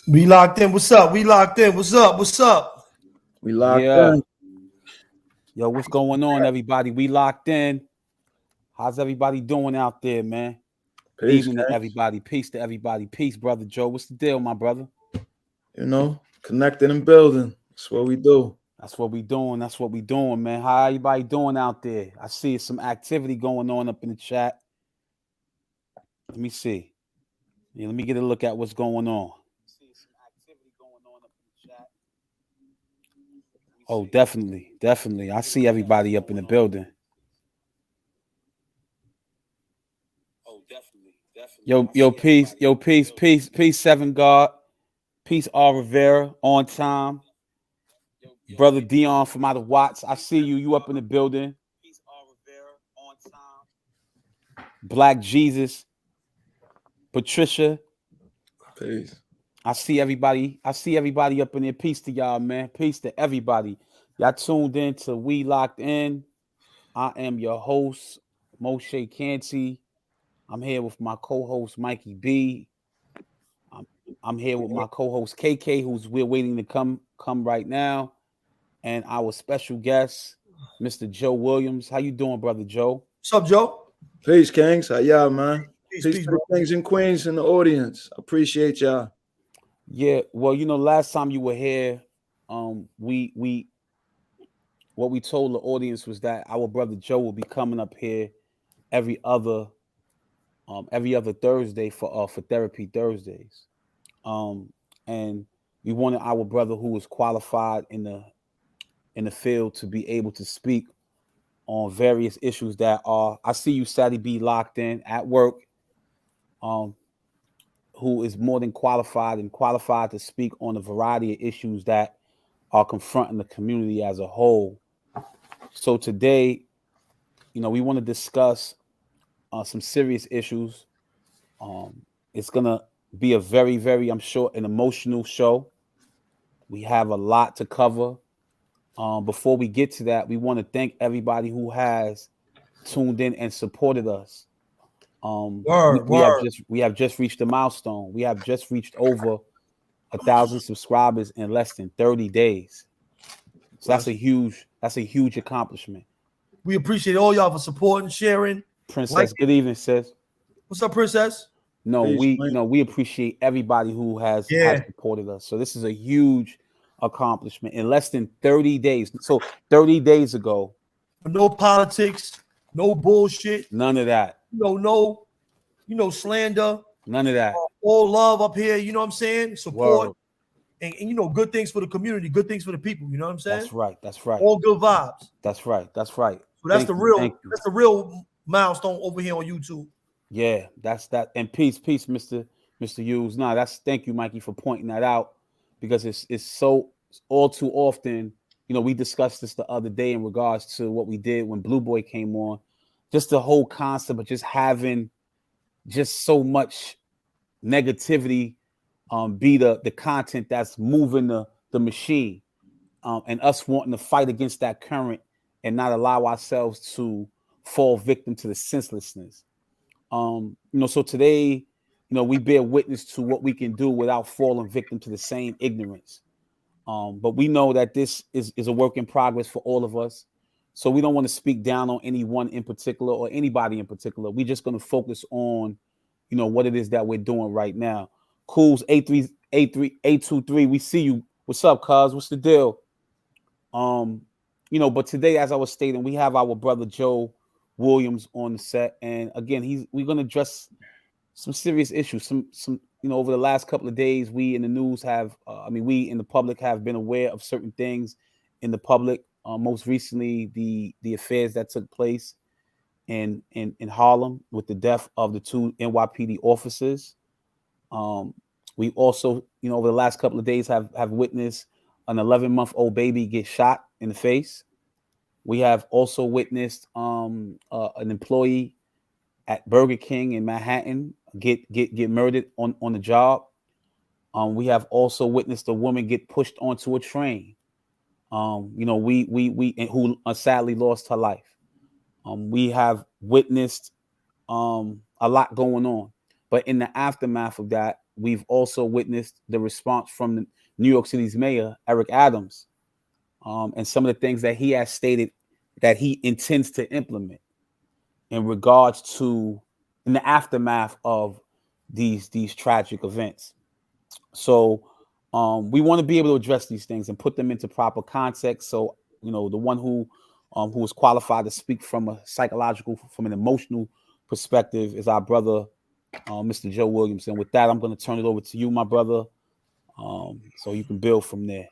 We locked in. What's up? We locked in. What's up? What's up? We locked in. Yo, what's going on, everybody? We locked in. How's everybody doing out there, man? Peace, Evening to everybody. Peace to everybody. Peace, brother Joe. What's the deal, my brother? You know, connecting and building. That's what we do. That's what we doing. That's what we doing, man. How everybody doing out there? I see some activity going on up in the chat. Let me see. Yeah, let me get a look at what's going on. Oh, definitely. Definitely. I see everybody up in the building. Oh, definitely. Yo, peace, Seven God. Peace, R. Rivera, on time. Brother Dion from out of Watts. I see you. You up in the building. Peace, R. Rivera, on time. Black Jesus. Patricia. Peace. I see everybody up in there. Peace to y'all, man. Peace to everybody. Y'all tuned in to We Locked In. I am your host, Moshe Canty. I'm here with my co-host, Mikey B. I'm here with my co-host, KK, we're waiting to come right now. And our special guest, Mr. Joe Williams. How you doing, brother Joe? What's up, Joe? Peace, Kings. How y'all, man? Peace, Peace to the kings and queens in the audience. Appreciate y'all. Yeah, well, last time you were here, what we told the audience was that our brother Joe will be coming up here every other Thursday for Therapy Thursdays. And we wanted our brother who is qualified in the field to be able to speak on various issues that are. I see you, Sadie B, locked in at work. Who is more than qualified to speak on a variety of issues that are confronting the community as a whole. So today, we want to discuss some serious issues. It's gonna be a very, very, I'm sure, an emotional show. We have a lot to cover. Before we get to that, we want to thank everybody who has tuned in and supported us. We have just reached a milestone. We have just reached over 1,000 subscribers in less than 30 days. So that's a huge accomplishment. We appreciate all y'all for supporting, sharing. Princess, good evening, sis. What's up, Princess? No, we appreciate everybody who has supported us. So this is a huge accomplishment in less than 30 days. So 30 days ago. No politics, no bullshit. None of that. No, slander. None of that. All love up here, you know what I'm saying? Support. Word. And good things for the community, good things for the people, you know what I'm saying? That's right. All good vibes. That's right. So that's the real milestone over here on YouTube. Yeah, that's that. And peace, Mr. Hughes. Thank you, Mikey, for pointing that out, because it's so all too often, we discussed this the other day in regards to what we did when Blue Boy came on, just the whole concept of just having just so much negativity be the content that's moving the machine, and us wanting to fight against that current and not allow ourselves to fall victim to the senselessness. So today, we bear witness to what we can do without falling victim to the same ignorance. But we know that this is a work in progress for all of us. So we don't want to speak down on anyone in particular or anybody in particular. We're just going to focus on, what it is that we're doing right now. Cools 823. We see you. What's up, cuz? What's the deal? But today, as I was stating, we have our brother Joe Williams on the set, and again, we're gonna address some serious issues. Some over the last couple of days, we in the news have, we in the public have been aware of certain things in the public. Most recently, the affairs that took place in Harlem with the death of the two NYPD officers. We also, over the last couple of days have witnessed an 11-month-old baby get shot in the face. We have also witnessed an employee at Burger King in Manhattan get murdered on the job. We have also witnessed a woman get pushed onto a train. Who sadly lost her life. We have witnessed a lot going on, but in the aftermath of that, we've also witnessed the response from the New York City's mayor, Eric Adams, and some of the things that he has stated that he intends to implement in regards to in the aftermath of these tragic events. So we want to be able to address these things and put them into proper context. So, the one who is qualified to speak from a psychological, from an emotional perspective is our brother, Mr. Joe Williamson. With that, I'm going to turn it over to you, my brother, so you can build from there.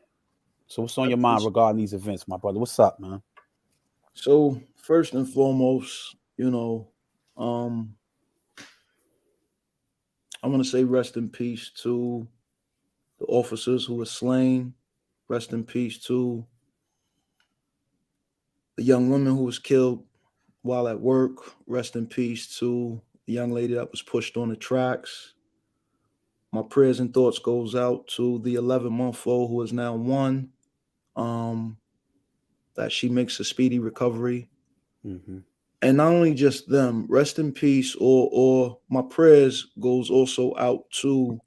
So what's on your mind regarding these events, my brother? What's up, man? So first and foremost, I want to say rest in peace to the officers who were slain. Rest in peace to the young woman who was killed while at work. Rest in peace to the young lady that was pushed on the tracks. My prayers and thoughts goes out to the 11-month-old who is now 1. That she makes a speedy recovery. Mm-hmm. And not only just them, rest in peace, or my prayers goes also out to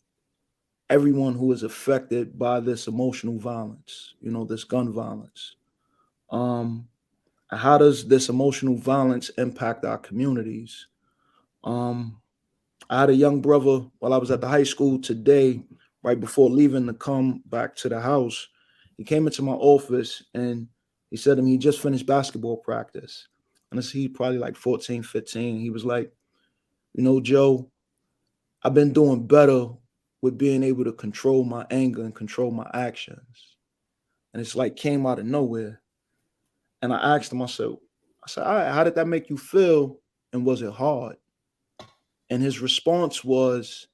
everyone who is affected by this emotional violence, this gun violence. How does this emotional violence impact our communities? I had a young brother while I was at the high school today, right before leaving to come back to the house. He came into my office and he said to me, he just finished basketball practice. And he probably like 14, 15. He was like, Joe, I've been doing better with being able to control my anger and control my actions. And it's like came out of nowhere. And I asked him, I said, all right, how did that make you feel? And was it hard? And his response was,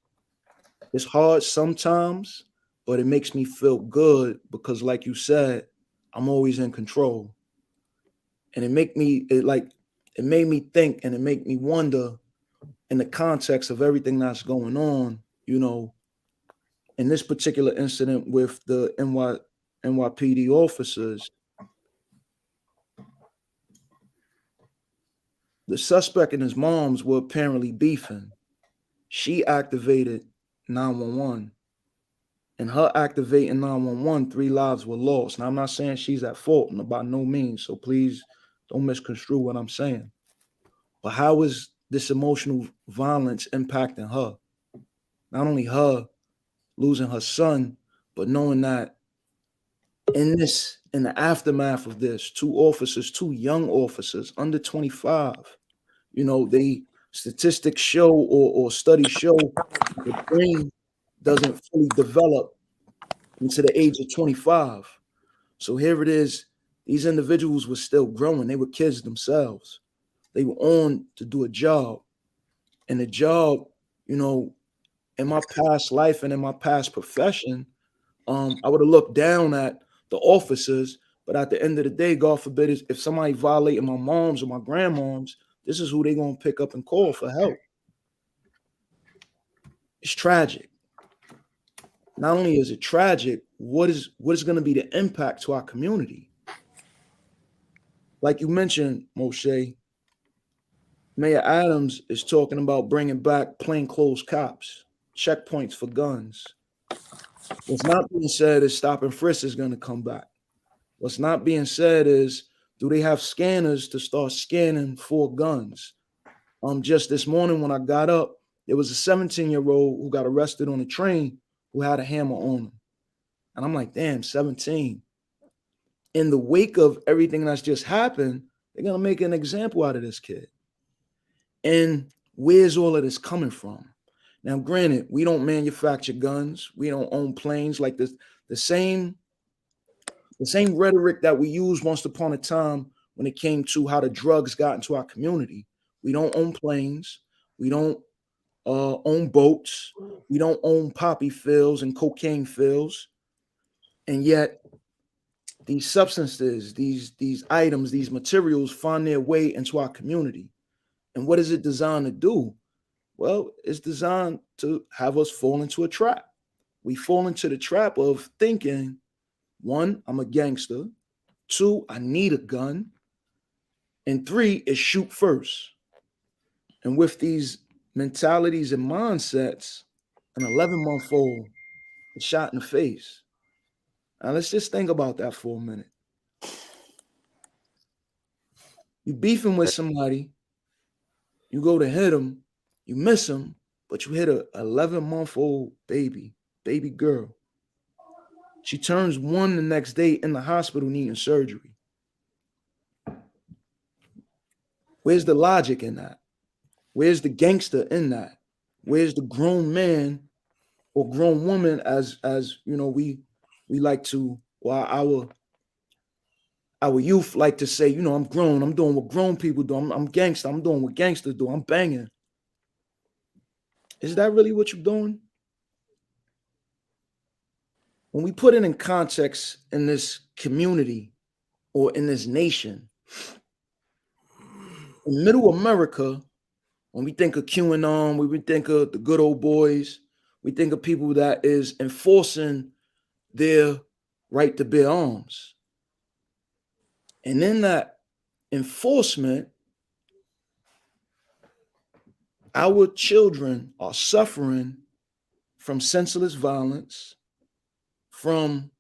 it's hard sometimes, but it makes me feel good because, like you said, I'm always in control. And it made me think, and it made me wonder in the context of everything that's going on, in this particular incident with the NYPD officers. The suspect and his moms were apparently beefing. She activated 911. And her activating 911, 3 lives were lost. Now, I'm not saying she's at fault, by no means. So please don't misconstrue what I'm saying. But how is this emotional violence impacting her? Not only her losing her son, but knowing that in the aftermath of this, 2 young officers under 25, they statistics show or studies show the brain doesn't fully develop into the age of 25. So here it is. These individuals were still growing. They were kids themselves. They were on to do a job. And the job, in my past life and in my past profession, I would have looked down at the officers. But at the end of the day, God forbid, if somebody violated my mom's or my grandmom's, this is who they're going to pick up and call for help. It's tragic. Not only is it tragic, what is going to be the impact to our community? Like you mentioned, Moshe, Mayor Adams is talking about bringing back plainclothes cops, checkpoints for guns. What's not being said is stop and frisk is going to come back. What's not being said is, do they have scanners to start scanning for guns? Just this morning when I got up, there was a 17-year-old who got arrested on a train who had a hammer on him. And I'm like, damn, 17. In the wake of everything that's just happened, they're going to make an example out of this kid. And where's all of this coming from? Now, granted, we don't manufacture guns. We don't own planes like this. The same rhetoric that we used once upon a time when it came to how the drugs got into our community. We don't own planes. We don't own boats. We don't own poppy fields and cocaine fields. And yet these substances, these items, these materials find their way into our community. And what is it designed to do? Well, it's designed to have us fall into a trap. We fall into the trap of thinking, 1, I'm a gangster. 2, I need a gun. And 3 is shoot first. And with these mentalities and mindsets, an 11-month-old is shot in the face. Now let's just think about that for a minute. You beefing with somebody, you go to hit them, you miss them, but you hit a 11-month-old baby girl. She turns 1 the next day in the hospital needing surgery. Where's the logic in that? Where's the gangster in that? Where's the grown man or grown woman, as you know, we like to, or our youth like to say, you know, I'm grown, I'm doing what grown people do, I'm gangster, I'm doing what gangsters do, I'm banging. Is that really what you're doing? When we put it in context in this community or in this nation, in middle America, when we think of QAnon, when we think of the good old boys, we think of people that is enforcing their right to bear arms. And in that enforcement, our children are suffering from senseless violence, from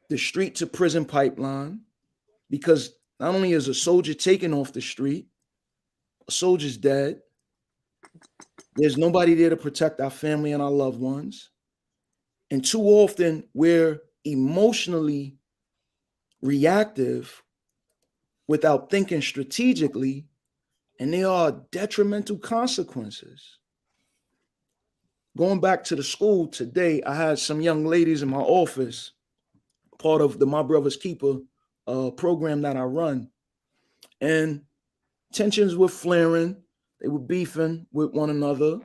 the street to prison pipeline, because not only is a soldier taken off the street, a soldier's dead. There's nobody there to protect our family and our loved ones. And too often we're emotionally reactive without thinking strategically, and there are detrimental consequences. Going back to the school today, I had some young ladies in my office, part of the My Brother's Keeper program that I run, and tensions were flaring. They were beefing with one another.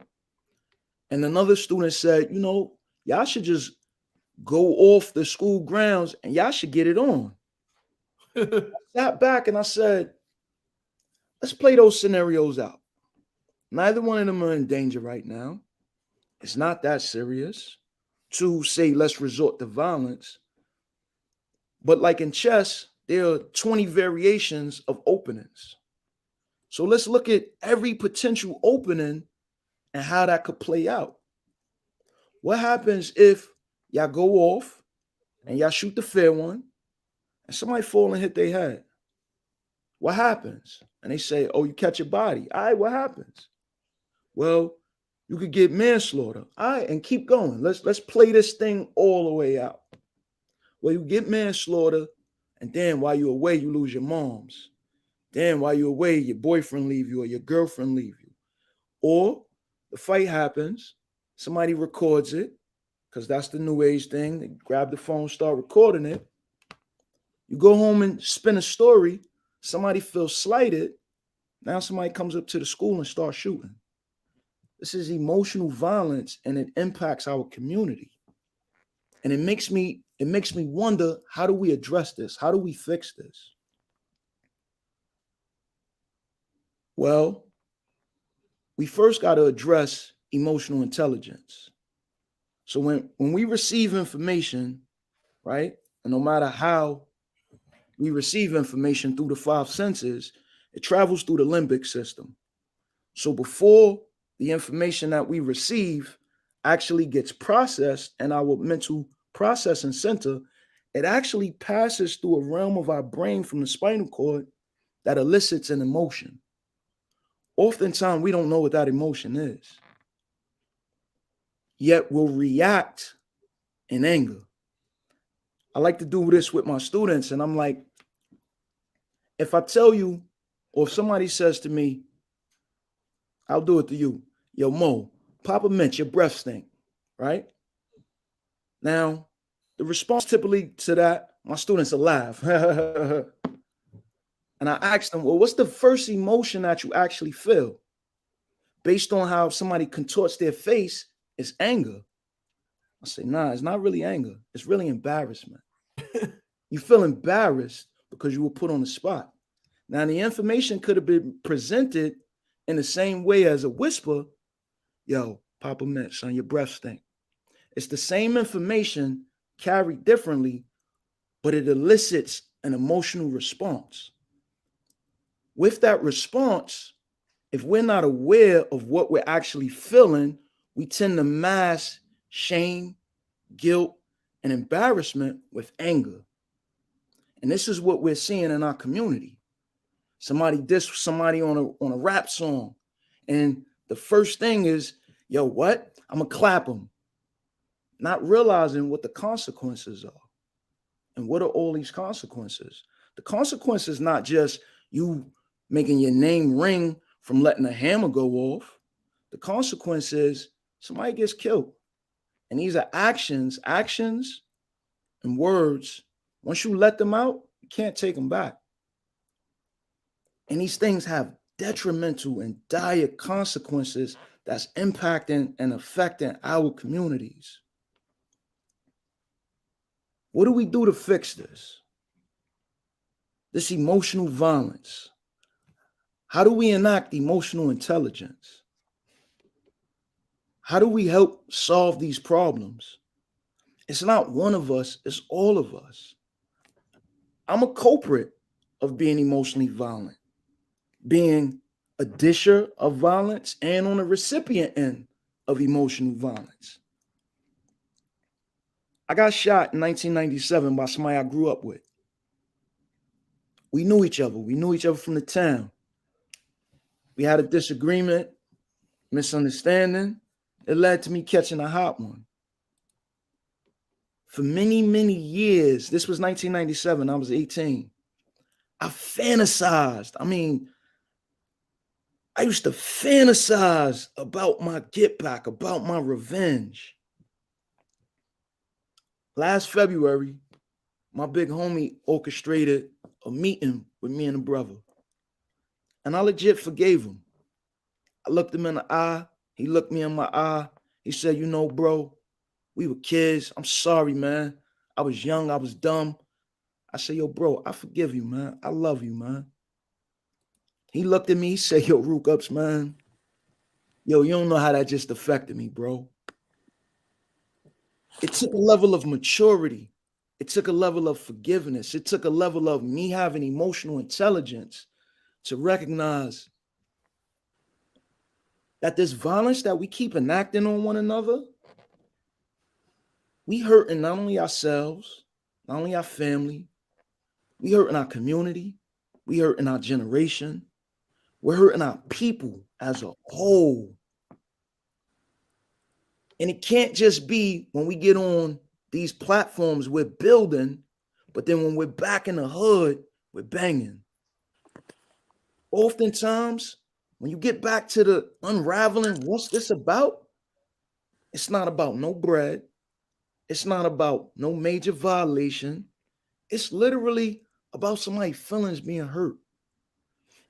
And another student said, you know, y'all should just go off the school grounds and y'all should get it on. I sat back and I said, let's play those scenarios out. Neither one of them are in danger right now. It's not that serious to say, let's resort to violence. But like in chess, there are 20 variations of openings. So let's look at every potential opening and how that could play out. What happens if y'all go off and y'all shoot the fair one and somebody fall and hit their head? What happens? And they say, oh, you catch your body. All right, what happens? Well, you could get manslaughter. All right, and keep going. Let's play this thing all the way out. Well, you get manslaughter, and then while you're away, you lose your moms. Then while you're away, your boyfriend leave you or your girlfriend leave you. Or the fight happens, somebody records it, because that's the new age thing. They grab the phone, start recording it. You go home and spin a story. Somebody feels slighted. Now somebody comes up to the school and starts shooting. This is emotional violence, and it impacts our community. And it makes me wonder, how do we address this? How do we fix this? Well, we first got to address emotional intelligence. So when we receive information, right, and no matter how we receive information through the 5 senses, it travels through the limbic system. So before the information that we receive actually gets processed in our mental processing center, it actually passes through a realm of our brain from the spinal cord that elicits an emotion. Oftentimes, we don't know what that emotion is, yet we'll react in anger. I like to do this with my students, and I'm like, if I tell you, or if somebody says to me, I'll do it to you, yo, Mo, Papa Mint, your breath stink, right? Now, the response typically to that, my students will laugh. And I asked them, well, what's the first emotion that you actually feel? Based on how somebody contorts their face, it's anger. I say, nah, it's not really anger. It's really embarrassment. You feel embarrassed because you were put on the spot. Now, the information could have been presented in the same way as a whisper. Yo, Papa Mint, son, your breath stink. It's the same information carried differently, but it elicits an emotional response. With that response, if we're not aware of what we're actually feeling, we tend to mask shame, guilt, and embarrassment with anger. And this is what we're seeing in our community. Somebody diss somebody on a rap song, and the first thing is, yo, what? I'm gonna clap them, not realizing what the consequences are. And what are all these consequences? The consequence is not just you making your name ring from letting a hammer go off. The consequence is somebody gets killed. And these are actions and words. Once you let them out, you can't take them back. And these things have detrimental and dire consequences that's impacting and affecting our communities. What do we do to fix this? This emotional violence. How do we enact emotional intelligence? How do we help solve these problems? It's not one of us, it's all of us. I'm a culprit of being emotionally violent, being a disher of violence, and on the recipient end of emotional violence. I got shot in 1997 by somebody I grew up with. We knew each other. We knew each other from the town. We had a disagreement, misunderstanding. It led to me catching a hot one. For many, many years, this was 1997, I was 18. I fantasized. I used to fantasize about my get back, about my revenge. Last February, my big homie orchestrated a meeting with me and a brother. And I legit forgave him. I looked him in the eye. He looked me in my eye. He said, you know, bro, we were kids. I'm sorry, man. I was young. I was dumb. I said, yo, bro, I forgive you, man. I love you, man. He looked at me. He said, yo, Rook Ups, man. Yo, you don't know how that just affected me, bro. It took a level of maturity. It took a level of forgiveness. It took a level of me having emotional intelligence to recognize that this violence that we keep enacting on one another, we hurting not only ourselves, not only our family, we hurting our community, we hurting our generation, we're hurting our people as a whole. And it can't just be when we get on these platforms, we're building, but then when we're back in the hood, we're banging. Oftentimes, when you get back to the unraveling, what's this about? It's not about no bread. It's not about no major violation. It's literally about somebody's feelings being hurt.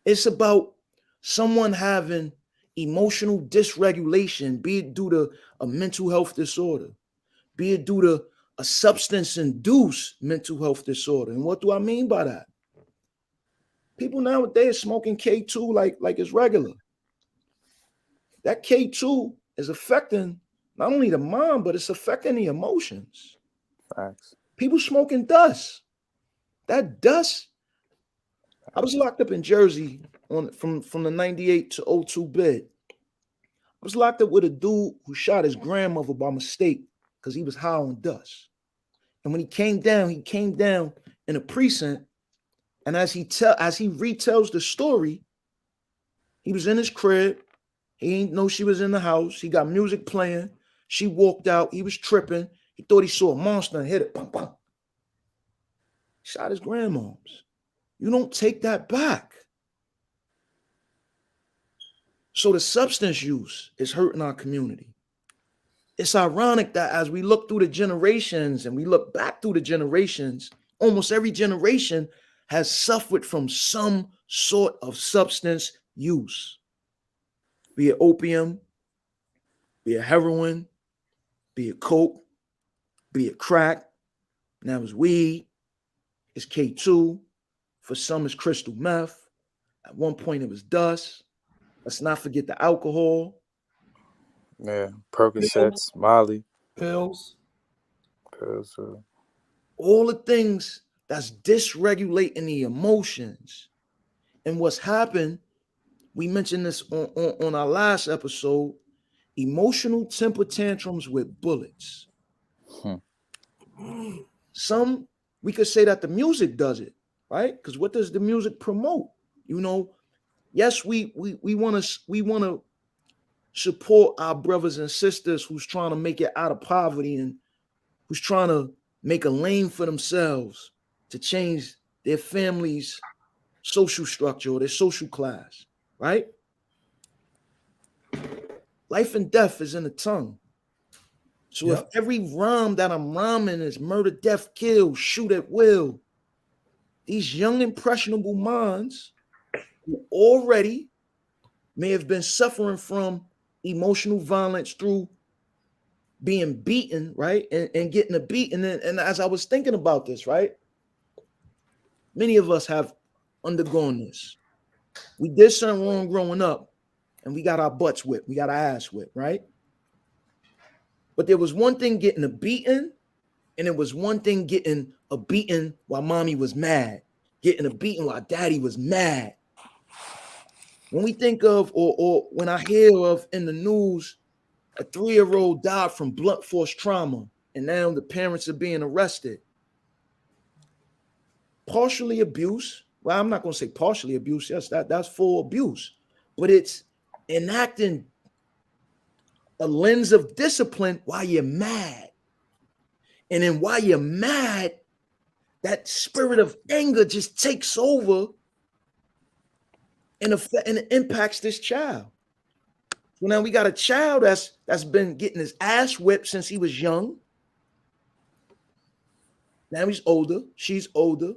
It's about someone having emotional dysregulation, be it due to a mental health disorder, be it due to a substance-induced mental health disorder. And what do I mean by that? People nowadays smoking K2 like it's regular. That K2 is affecting not only the mind, but it's affecting the emotions. Facts. People smoking dust. That dust. I was locked up in Jersey from the 98 to 02 bid. I was locked up with a dude who shot his grandmother by mistake because he was high on dust. And when he came down in a precinct. And as he retells the story, he was in his crib. He didn't know she was in the house. He got music playing. She walked out. He was tripping. He thought he saw a monster and hit it. Pum, pum. Shot his grandmoms. You don't take that back. So the substance use is hurting our community. It's ironic that as we look through the generations and we look back through the generations, almost every generation has suffered from some sort of substance use, be it opium, be it heroin, be it coke, be it crack. Now it's weed, it's K2. For some, it's crystal meth. At one point, it was dust. Let's not forget the alcohol. Yeah, Percocets, Molly. Pills. All the things that's dysregulating the emotions. And what's happened, we mentioned this on our last episode, emotional temper tantrums with bullets. Some, we could say that the music does it, right? Because what does the music promote? You know, yes, we want to support our brothers and sisters who's trying to make it out of poverty and who's trying to make a lane for themselves to change their family's social structure or their social class, right? Life and death is in the tongue. So if every rhyme that I'm rhyming is murder, death, kill, shoot at will, these young impressionable minds who already may have been suffering from emotional violence through being beaten, right? And getting a beating. And as I was thinking about this, right? Many of us have undergone this. We did something wrong growing up and we got our butts whipped. We got our ass whipped, right? But there was one thing getting a beating, and it was one thing getting a beating while mommy was mad, getting a beating while daddy was mad. When we think of, or when I hear of in the news, a 3-year-old died from blunt force trauma, and now the parents are being arrested. Partially abuse. Well, I'm not going to say partially abuse. Yes, that's full abuse. But it's enacting a lens of discipline while you're mad. And then while you're mad, that spirit of anger just takes over and it impacts this child. So now we got a child that's been getting his ass whipped since he was young. Now he's older. She's older.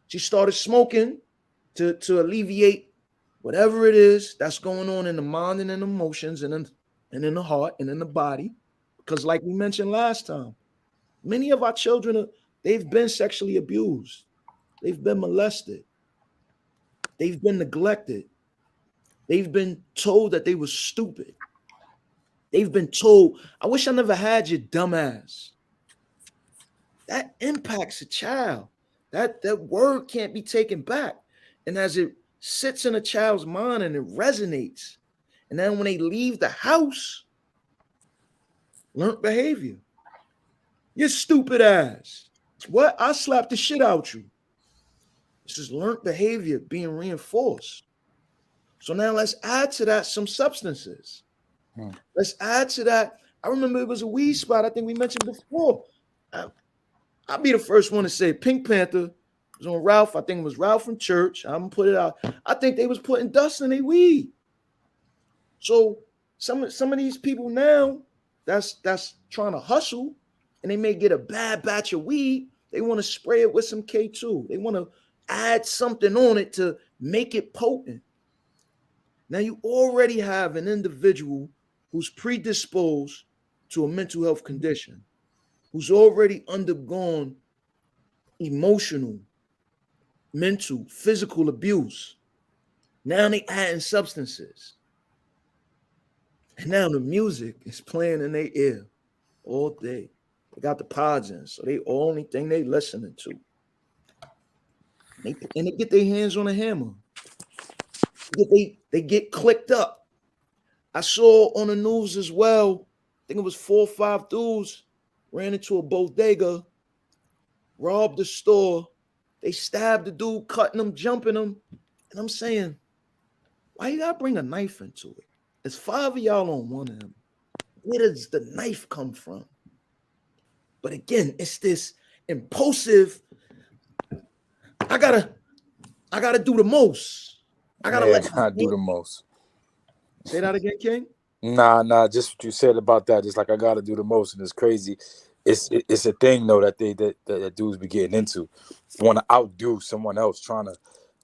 She started smoking to alleviate whatever it is that's going on in the mind and in the emotions and in the heart and in the body. Because like we mentioned last time, many of our children, they've been sexually abused. They've been molested. They've been neglected. They've been told that they were stupid. They've been told, I wish I never had your dumb ass. That impacts a child. That word can't be taken back. And as it sits in a child's mind and it resonates, and then when they leave the house, learned behavior. You stupid ass. What? I slapped the shit out you. This is learned behavior being reinforced. So now let's add to that some substances. Let's add to that. I remember it was a weed spot. I think we mentioned before. I'll be the first one to say Pink Panther was on Ralph. I think it was Ralph from church. I'm gonna put it out. I think they was putting dust in their weed. So some of these people now that's trying to hustle, and they may get a bad batch of weed. They want to spray it with some K2. They want to add something on it to make it potent. Now you already have an individual who's predisposed to a mental health condition, who's already undergone emotional, mental, physical abuse. Now they adding substances. And now the music is playing in their ear all day. They got the pods in, so they only thing they listening to. And they get their hands on a hammer. They get clicked up. I saw on the news as well, I think it was 4 or 5 dudes ran into a bodega, robbed the store. They stabbed the dude, cutting him, jumping him. And I'm saying, why you gotta bring a knife into it? There's 5 of y'all on one of them. Where does the knife come from? But again, it's this impulsive, I gotta do the most. I gotta do the most. Say that again, King? Nah, just what you said about that. It's like I gotta do the most, and it's crazy. It's a thing though that that dudes be getting into. Want to outdo someone else, trying to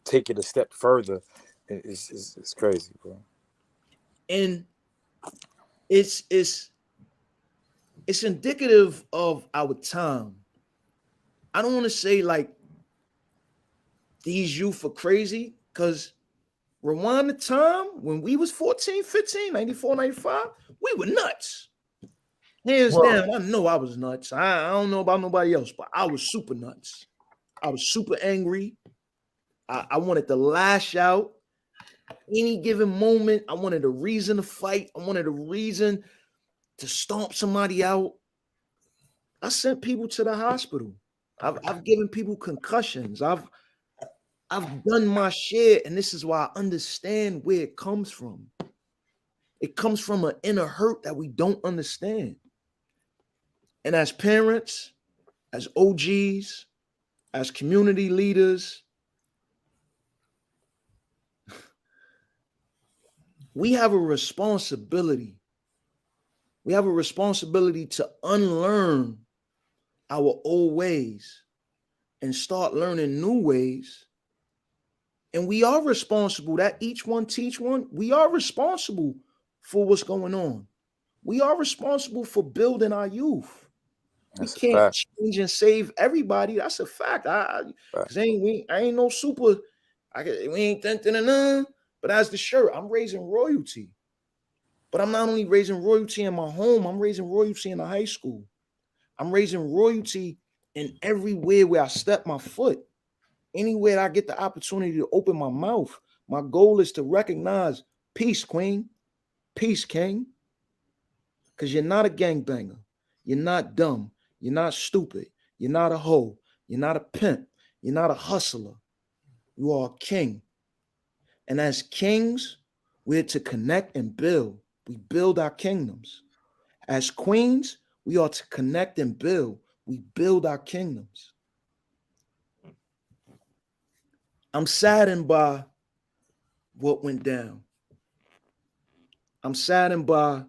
take it a step further. It's crazy, bro. And it's indicative of our time. I don't want to say like these youth are crazy, because rewind the time when we was 14, 15, 94, 95, we were nuts. Hands down, I know I was nuts. I don't know about nobody else, but I was super nuts. I was super angry. I wanted to lash out. Any given moment, I wanted a reason to fight. I wanted a reason to stomp somebody out. I sent people to the hospital. I've given people concussions. I've done my share, and this is why I understand where it comes from. It comes from an inner hurt that we don't understand. And as parents, as OGs, as community leaders, we have a responsibility. We have a responsibility to unlearn our old ways and start learning new ways. And we are responsible. That each one teach one. We are responsible for what's going on. We are responsible for building our youth. That's we can't change and save everybody. That's a fact. I ain't no super. We ain't dun. But as the shirt, I'm raising royalty. But I'm not only raising royalty in my home, I'm raising royalty in the high school. I'm raising royalty in everywhere where I step my foot. Anywhere I get the opportunity to open my mouth. My goal is to recognize peace, queen. Peace, king. Because you're not a gangbanger. You're not dumb. You're not stupid. You're not a hoe. You're not a pimp. You're not a hustler. You are a king. And as kings, we're to connect and build. We build our kingdoms. As queens, we are to connect and build. We build our kingdoms. I'm saddened by what went down. I'm saddened by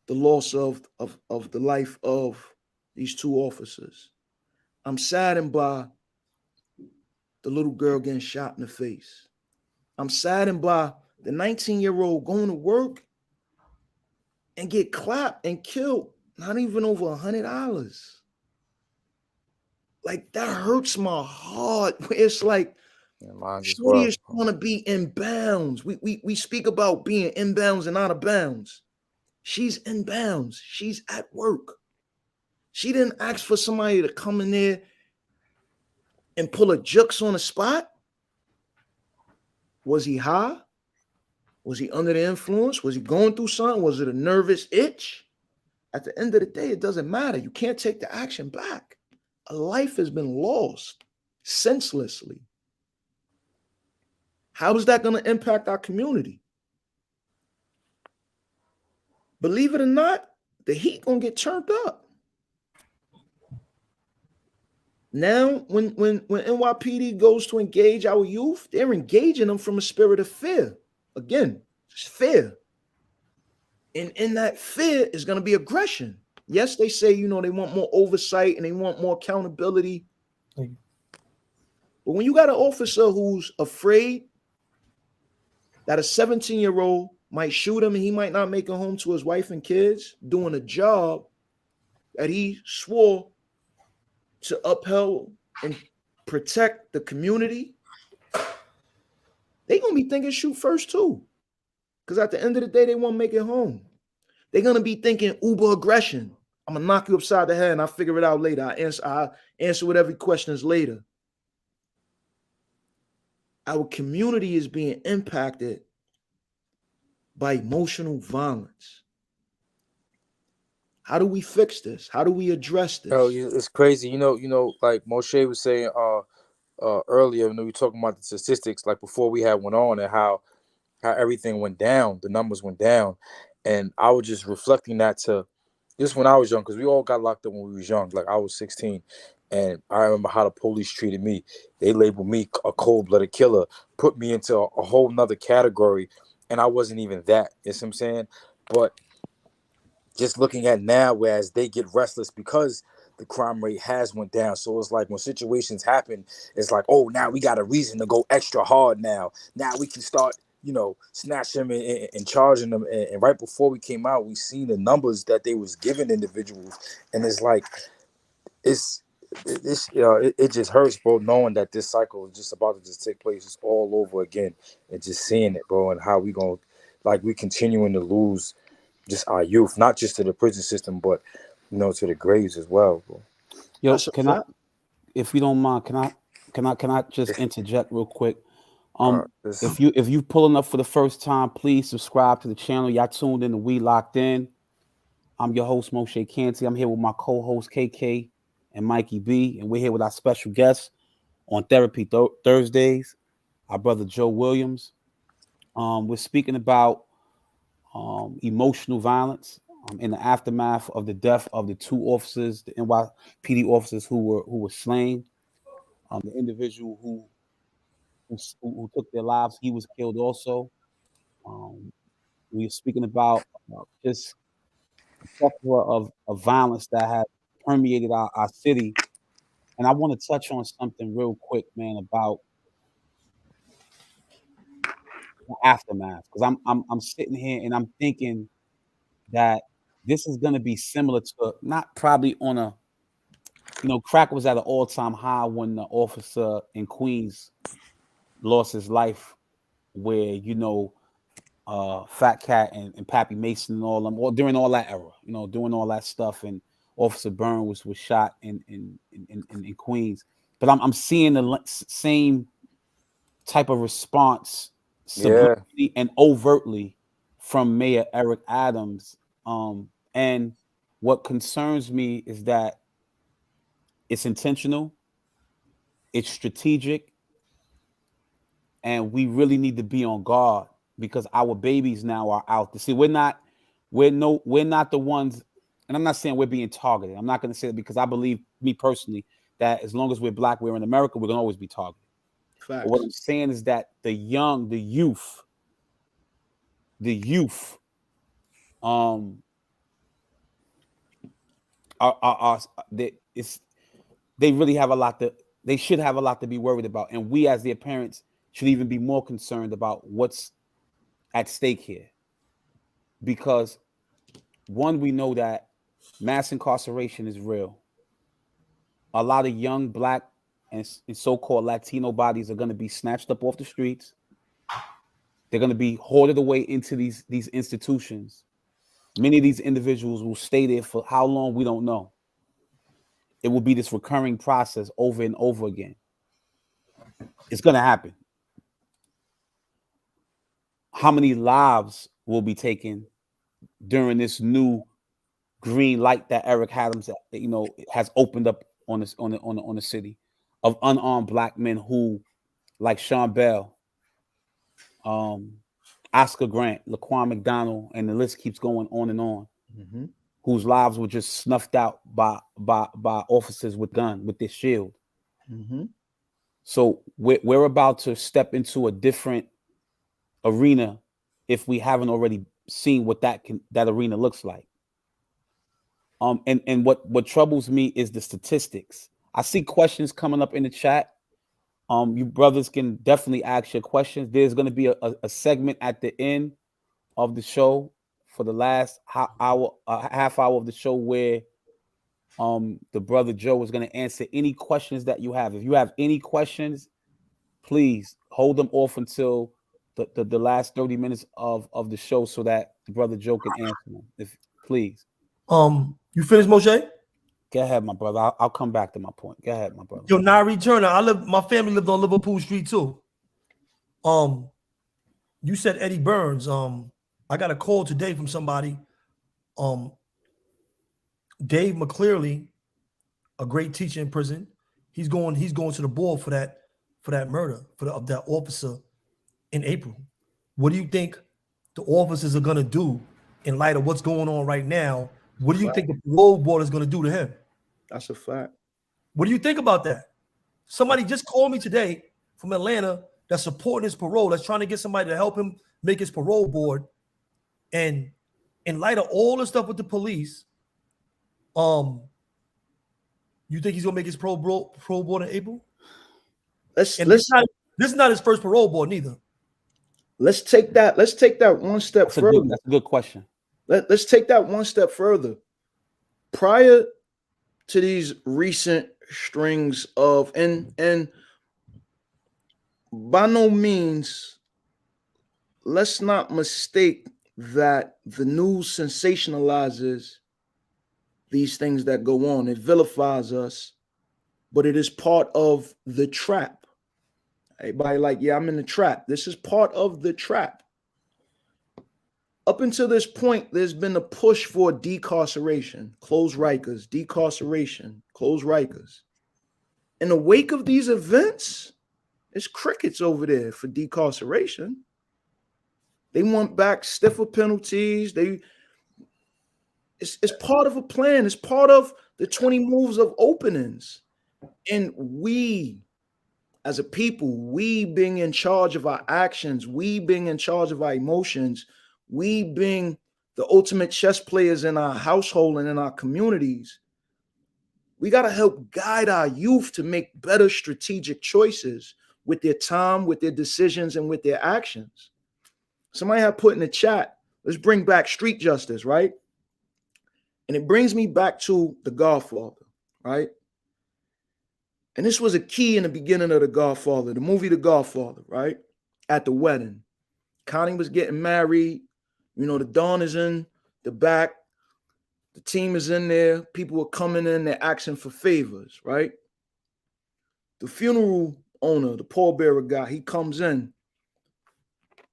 the loss of the life of these two officers. I'm saddened by the little girl getting shot in the face. I'm saddened by the 19-year-old going to work and get clapped and killed, not even over $100. Like, that hurts my heart. It's like, Shorty is trying to be in bounds. We speak about being in bounds and out of bounds. She's in bounds. She's at work. She didn't ask for somebody to come in there and pull a jukes on the spot. Was he high? Was he under the influence? Was he going through something? Was it a nervous itch? At the end of the day, it doesn't matter. You can't take the action back. A life has been lost senselessly. How is that going to impact our community? Believe it or not, the heat going to get turned up. Now, when NYPD goes to engage our youth, they're engaging them from a spirit of fear. Again, it's fear. And in that fear is going to be aggression. Yes, they say, they want more oversight and they want more accountability. But when you got an officer who's afraid that a 17-year-old might shoot him and he might not make it home to his wife and kids, doing a job that he swore to uphold and protect the community, they're going to be thinking shoot first too. Because at the end of the day, they won't make it home. They're going to be thinking uber aggression. I'm going to knock you upside the head and I'll figure it out later. I'll answer whatever questions later. Our community is being impacted by emotional violence. How do we fix this? How do we address this? Oh, it's crazy. Like Moshe was saying earlier, we were talking about the statistics, like before we had went on, and how everything went down, the numbers went down. And I was just reflecting that to just when I was young, because we all got locked up when we was young. Like, I was 16. And I remember how the police treated me. They labeled me a cold-blooded killer, put me into a whole nother category, and I wasn't even that. You know what I'm saying? But just looking at now, whereas they get restless because the crime rate has went down. So it's like when situations happen, it's like, oh, now we got a reason to go extra hard now. Now we can start, snatch them and charging them. And right before we came out, we seen the numbers that they was giving individuals. And it's like, it just hurts, bro, knowing that this cycle is just about to just take place. It's all over again, and just seeing it, bro, and how we continuing to lose just our youth, not just to the prison system, but to the graves as well, bro. Yo, if you don't mind, can I just interject real quick? If you pulling up for the first time, please subscribe to the channel. Y'all tuned in to We Locked In. I'm your host, Moshe Canty. I'm here with my co-host KK and Mikey B, and we're here with our special guest on Therapy Thursdays, our brother Joe Williams. We're speaking about emotional violence in the aftermath of the death of the two officers, the NYPD officers who were slain. The individual who took their lives, he was killed also. We're speaking about just a plethora of violence that has permeated our city. And I want to touch on something real quick, man, about the aftermath. Because I'm sitting here and I'm thinking that this is going to be similar to, not probably on a, crack was at an all-time high when the officer in Queens lost his life, where, Fat Cat and Pappy Mason and all them, or during all that era, doing all that stuff, and Officer Byrne was shot in Queens. But I'm seeing the same type of response, subliminally and overtly, from Mayor Eric Adams. And what concerns me is that it's intentional, it's strategic, and we really need to be on guard, because our babies now are out to see. We're not the ones, and I'm not saying we're being targeted. I'm not going to say that, because I believe, me personally, that as long as we're Black, we're in America, we're going to always be targeted. But what I'm saying is that the youth, they really have a lot they should have a lot to be worried about, and we as their parents should even be more concerned about what's at stake here. Because one, we know that mass incarceration is real. A lot of young Black and so-called Latino bodies are going to be snatched up off the streets. They're going to be hoarded away into these institutions. Many of these individuals will stay there for how long, we don't know. It will be this recurring process over and over again. It's going to happen. How many lives will be taken during this new green light that Eric Adams, has opened up on the city, of unarmed Black men who, like Sean Bell, Oscar Grant, Laquan McDonald, and the list keeps going on and on, whose lives were just snuffed out by officers with their shield. So we're about to step into a different arena, if we haven't already seen what that arena looks like. And what troubles me is the statistics. I see questions coming up in the chat. You brothers can definitely ask your questions. There's going to be a segment at the end of the show, for the last half hour of the show, where the brother Joe is going to answer any questions that you have. If you have any questions, please hold them off until the last 30 minutes of the show, so that the brother Joe can answer them. Please. You finished, Moshe? Go ahead, my brother. I'll come back to my point. Go ahead, my brother. Yo, Nari Turner. My family lived on Liverpool Street too. You said Eddie Burns. I got a call today from somebody. Dave McClearly, a great teacher in prison. He's going to the board for that murder of that officer in April. What do you think the officers are gonna do in light of what's going on right now? What do you think the parole board is gonna do to him? That's a fact. What do you think about that? Somebody just called me today from Atlanta that's supporting his parole, that's trying to get somebody to help him make his parole board. And in light of all the stuff with the police, you think he's gonna make his parole board in April? This is not his first parole board neither. Let's take that one step further. That's a good question. Let's take that one step further. Prior to these recent strings of, and by no means, let's not mistake that the news sensationalizes these things that go on. It vilifies us, but it is part of the trap. Everybody like, yeah, I'm in the trap. This is part of the trap. Up until this point, there's been a push for decarceration, close Rikers, decarceration, close Rikers. In the wake of these events, it's crickets over there for decarceration. They want back stiffer penalties. It's part of a plan. It's part of the 20 moves of openings. And we, as a people, we being in charge of our actions, we being in charge of our emotions, we being the ultimate chess players in our household and in our communities, we got to help guide our youth to make better strategic choices with their time, with their decisions, and with their actions. Somebody had put in the chat, let's bring back street justice, right? And it brings me back to The Godfather, right? And this was a key in the beginning of The Godfather, the movie The Godfather, right? At the wedding. Connie was getting married. You know, the Don is in the back. The team is in there. People are coming in. They're asking for favors, right? The funeral owner, the pallbearer guy, he comes in.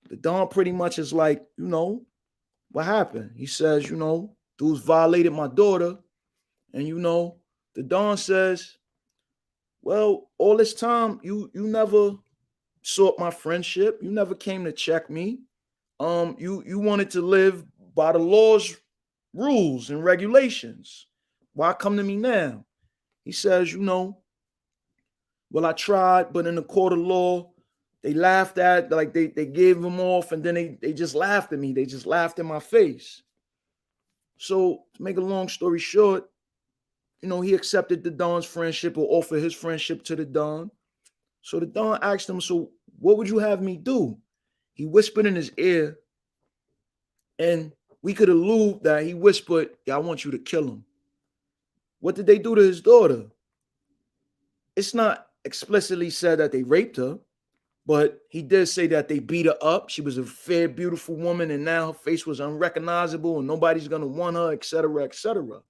The Don pretty much is like, you know, what happened? He says, you know, dudes violated my daughter. And, you know, the Don says, well, all this time, you never sought my friendship. You never came to check me. You wanted to live by the law's rules and regulations. Why come to me now? He says, you know, well, I tried, but in the court of law, they laughed at, like they gave him off, and then they just laughed at me. They just laughed in my face. So to make a long story short, you know, he accepted the Don's friendship or offered his friendship to the Don. So the Don asked him, so what would you have me do? He whispered in his ear, and we could allude that he whispered, yeah, I want you to kill him. What did they do to his daughter? It's not explicitly said that they raped her, but he did say that they beat her up. She was a fair, beautiful woman, and now her face was unrecognizable, and nobody's going to want her, et cetera, et cetera.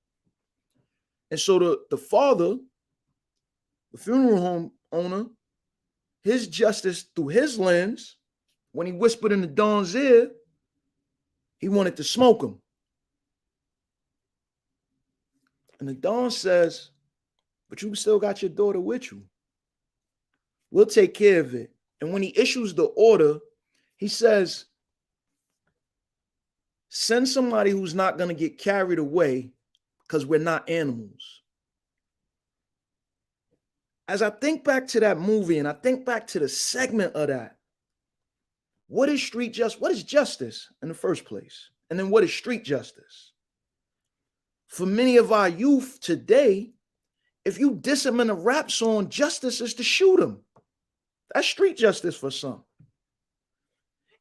And so the father, the funeral home owner, his justice through his lens, when he whispered in the Don's ear, he wanted to smoke him. And the Don says, but you still got your daughter with you. We'll take care of it. And when he issues the order, he says, send somebody who's not going to get carried away because we're not animals. As I think back to that movie and I think back to the segment of that, what is street justice? What is justice in the first place? And then what is street justice? For many of our youth today, if you diss them in a rap song, justice is to shoot them. That's street justice for some.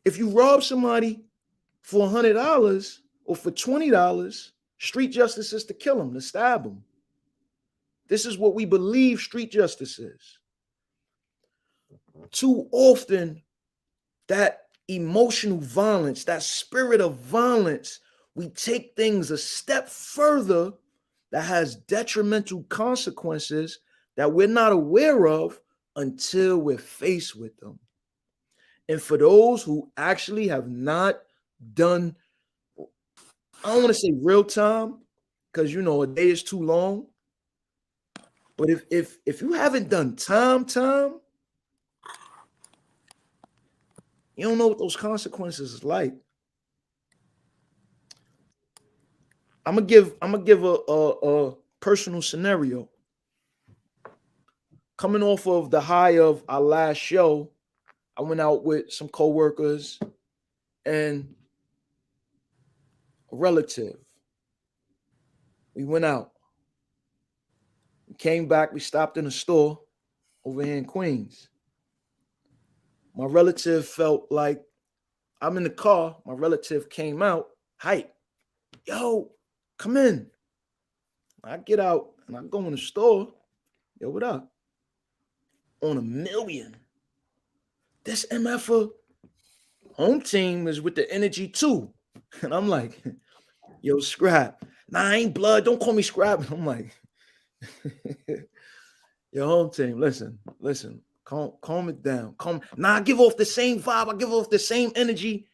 If you rob somebody for $100 or for $20, street justice is to kill them, to stab them. This is what we believe street justice is. Too often, that emotional violence, that spirit of violence, we take things a step further that has detrimental consequences that we're not aware of until we're faced with them. And for those who actually have not done, I don't want to say real time, because you know a day is too long. But if you haven't done time, you don't know what those consequences is like. I'm gonna give a personal scenario. Coming off of the high of our last show, I went out with some coworkers and a relative. We went out. We came back. We stopped in a store over here in Queens. My relative felt like I'm in the car. My relative came out, hype. Yo, come in. I get out and I go in the store. Yo, what up? On $1 million. This MF home team is with the energy too. And I'm like, yo, Scrap. Nah, I ain't blood. Don't call me Scrap. I'm like, your home team, listen. Calm it down. Nah, I give off the same vibe. I give off the same energy.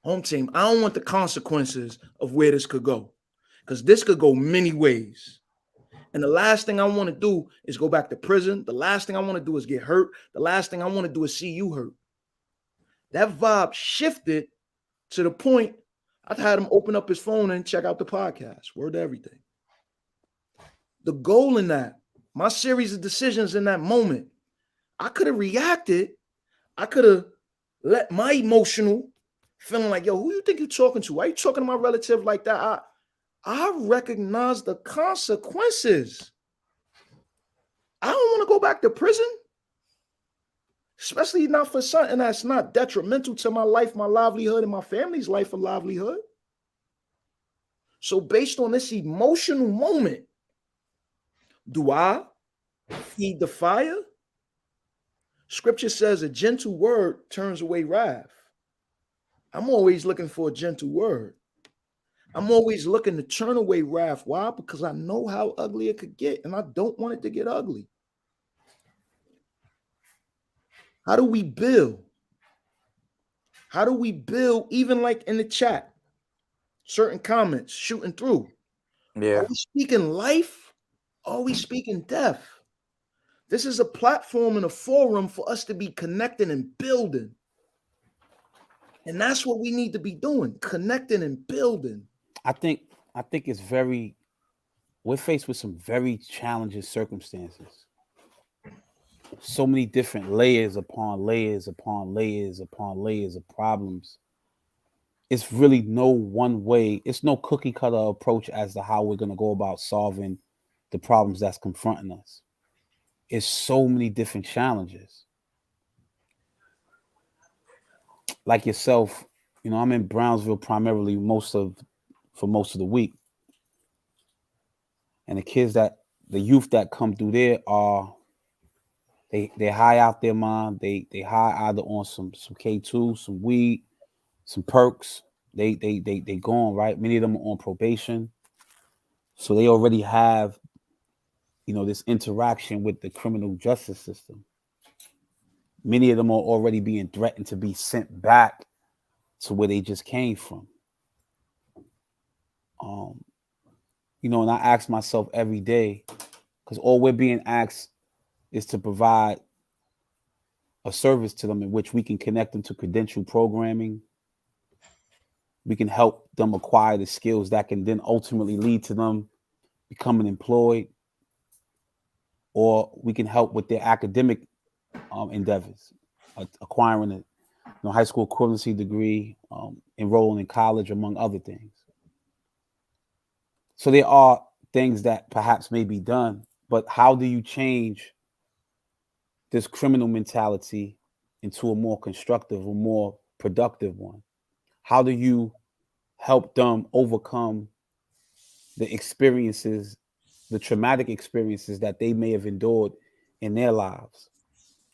Home team, I don't want the consequences of where this could go, because this could go many ways. And the last thing I want to do is go back to prison. The last thing I want to do is get hurt. The last thing I want to do is see you hurt. That vibe shifted to the point I've had him open up his phone and check out the podcast. Word to everything. The goal in that, my series of decisions in that moment, I could have reacted. I could have let my emotional feeling like, yo, who you think you're talking to? Why are you talking to my relative like that? I recognize the consequences. I don't want to go back to prison, especially not for something that's not detrimental to my life, my livelihood, and my family's life or livelihood. So based on this emotional moment, do I feed the fire? Scripture says a gentle word turns away wrath. I'm always looking for a gentle word. I'm always looking to turn away wrath. Why? Because I know how ugly it could get, and I don't want it to get ugly. How do we build? How do we build, even like in the chat, certain comments shooting through? Yeah. Are we speaking life? Are we speaking death? This is a platform and a forum for us to be connecting and building. And that's what we need to be doing, connecting and building. I think it's we're faced with some very challenging circumstances. So many different layers upon layers upon layers upon layers of problems. It's really no one way. It's no cookie cutter approach as to how we're going to go about solving the problems that's confronting us. It's so many different challenges. Like yourself, you know, I'm in Brownsville primarily for most of the week. And the youth that come through there they high out their mind. They high either on some K2, some weed, some perks. They gone, right? Many of them are on probation. So they already have, you know, this interaction with the criminal justice system. Many of them are already being threatened to be sent back to where they just came from. You know, and I ask myself every day, because all we're being asked is to provide a service to them in which we can connect them to credential programming. We can help them acquire the skills that can then ultimately lead to them becoming employed, or we can help with their academic endeavors, acquiring a high school equivalency degree, enrolling in college, among other things. So there are things that perhaps may be done, but how do you change this criminal mentality into a more constructive, a more productive one? How do you help them overcome the experiences, the traumatic experiences that they may have endured in their lives?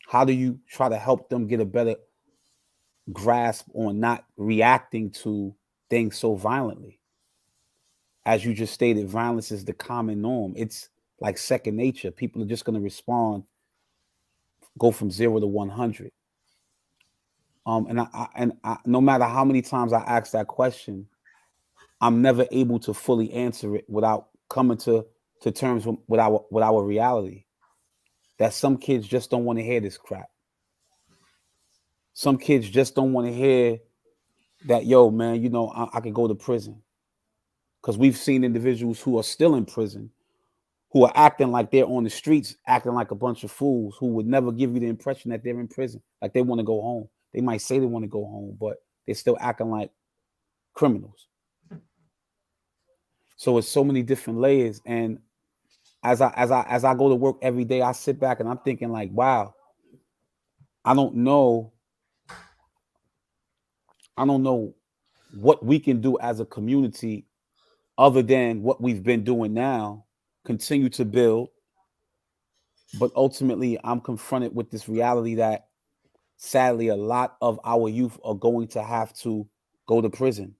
How do you try to help them get a better grasp on not reacting to things so violently? As you just stated, violence is the common norm. It's like second nature. People are just going to respond, go from 0 to 100. And I, no matter how many times I ask that question, I'm never able to fully answer it without coming to terms with our reality. That some kids just don't want to hear this crap. Some kids just don't want to hear that, yo, man, you know, I could go to prison. Because we've seen individuals who are still in prison, who are acting like they're on the streets, acting like a bunch of fools, who would never give you the impression that they're in prison, like they want to go home. They might say they want to go home, but they're still acting like criminals. So it's so many different layers. And as I go to work every day, I sit back and I'm thinking like, wow, I don't know what we can do as a community other than what we've been doing now, continue to build. But ultimately, I'm confronted with this reality that sadly, a lot of our youth are going to have to go to prison.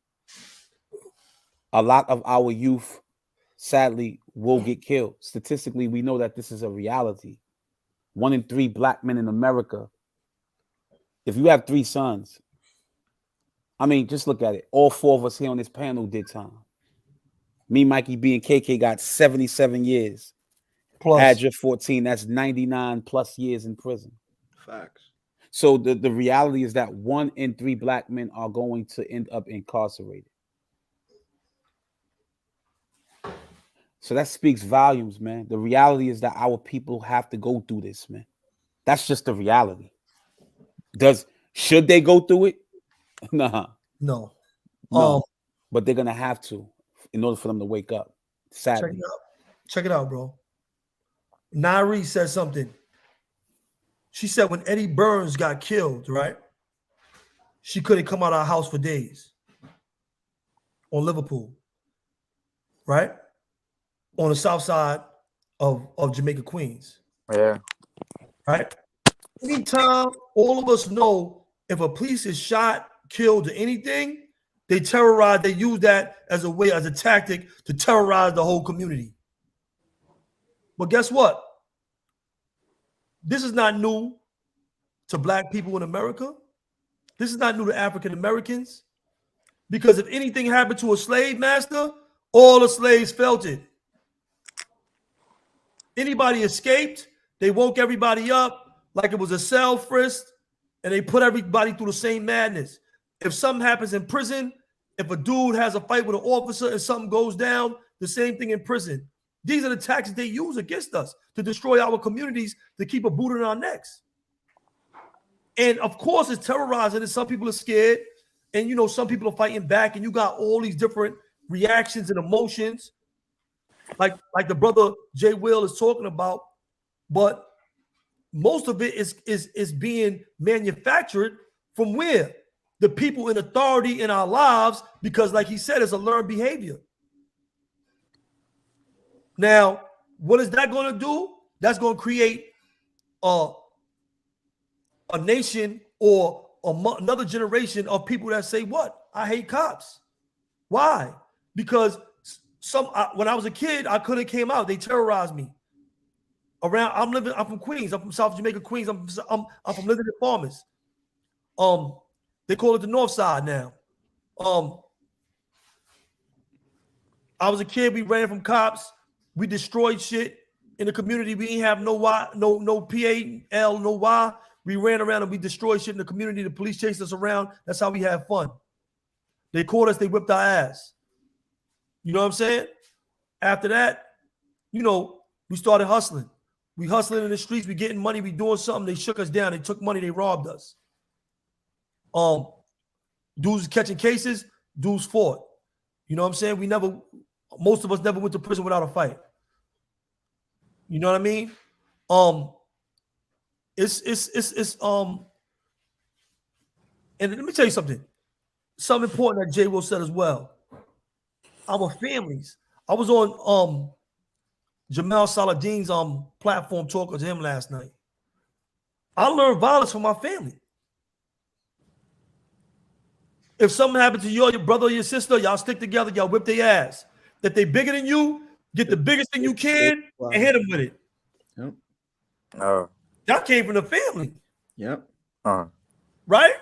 A lot of our youth sadly will get killed. Statistically, we know that this is a reality. 1 in 3 black men in America. If you have 3 sons, I mean, just look at it. All 4 of us here on this panel did time. Me, Mikey B, and KK got 77 years. Plus. Add your 14, that's 99 plus years in prison. Facts. So the reality is that 1 in 3 black men are going to end up incarcerated. So that speaks volumes, man. The reality is that our people have to go through this, man. That's just the reality. Should they go through it? Nah. No. No. But they're gonna have to in order for them to wake up. Sadly. Check it out, bro. Nari said something. She said when Eddie Burns got killed, right? She couldn't come out of her house for days on Liverpool, right? On the south side of Jamaica, Queens. Yeah. Right? Anytime all of us know if a police is shot, killed, or anything, they terrorize, they use that as a way, as a tactic to terrorize the whole community. But guess what? This is not new to black people in America. This is not new to African Americans. Because if anything happened to a slave master, all the slaves felt it. Anybody escaped, they woke everybody up like it was a cell frisk, and they put everybody through the same madness. If something happens in prison, if a dude has a fight with an officer and something goes down, the same thing in prison. These are the tactics they use against us to destroy our communities, to keep a boot on our necks. And of course, it's terrorizing, and some people are scared, and you know, some people are fighting back, and you got all these different reactions and emotions, like the brother Jay Will is talking about. But most of it is being manufactured from where? The people in authority in our lives, because like he said, it's a learned behavior. Now, what is that going to do? That's going to create a nation or another generation of people that say, what? I hate cops. Why? Because when I was a kid, I couldn't came out. They terrorized me. I'm from Queens. I'm from South Jamaica, Queens. I'm from Elizabeth Farmers. They call it the North Side now. I was a kid. We ran from cops. We destroyed shit in the community. We didn't have no PAL, no Y. We ran around and we destroyed shit in the community. The police chased us around. That's how we had fun. They caught us. They whipped our ass. You know what I'm saying? After that, you know, we started hustling. We hustling in the streets. We getting money. We doing something. They shook us down. They took money. They robbed us. Dudes catching cases. Dudes fought. You know what I'm saying? Most of us never went to prison without a fight. You know what I mean? And let me tell you something important that Jay Will said as well. Our families. I was on Jamal Saladin's platform talking to him last night. I learned violence from my family. If something happened to you or your brother or your sister, y'all stick together, y'all whip their ass. If they bigger than you, get the biggest thing you can and hit them with it. Yep. That came from the family. Yep. Right?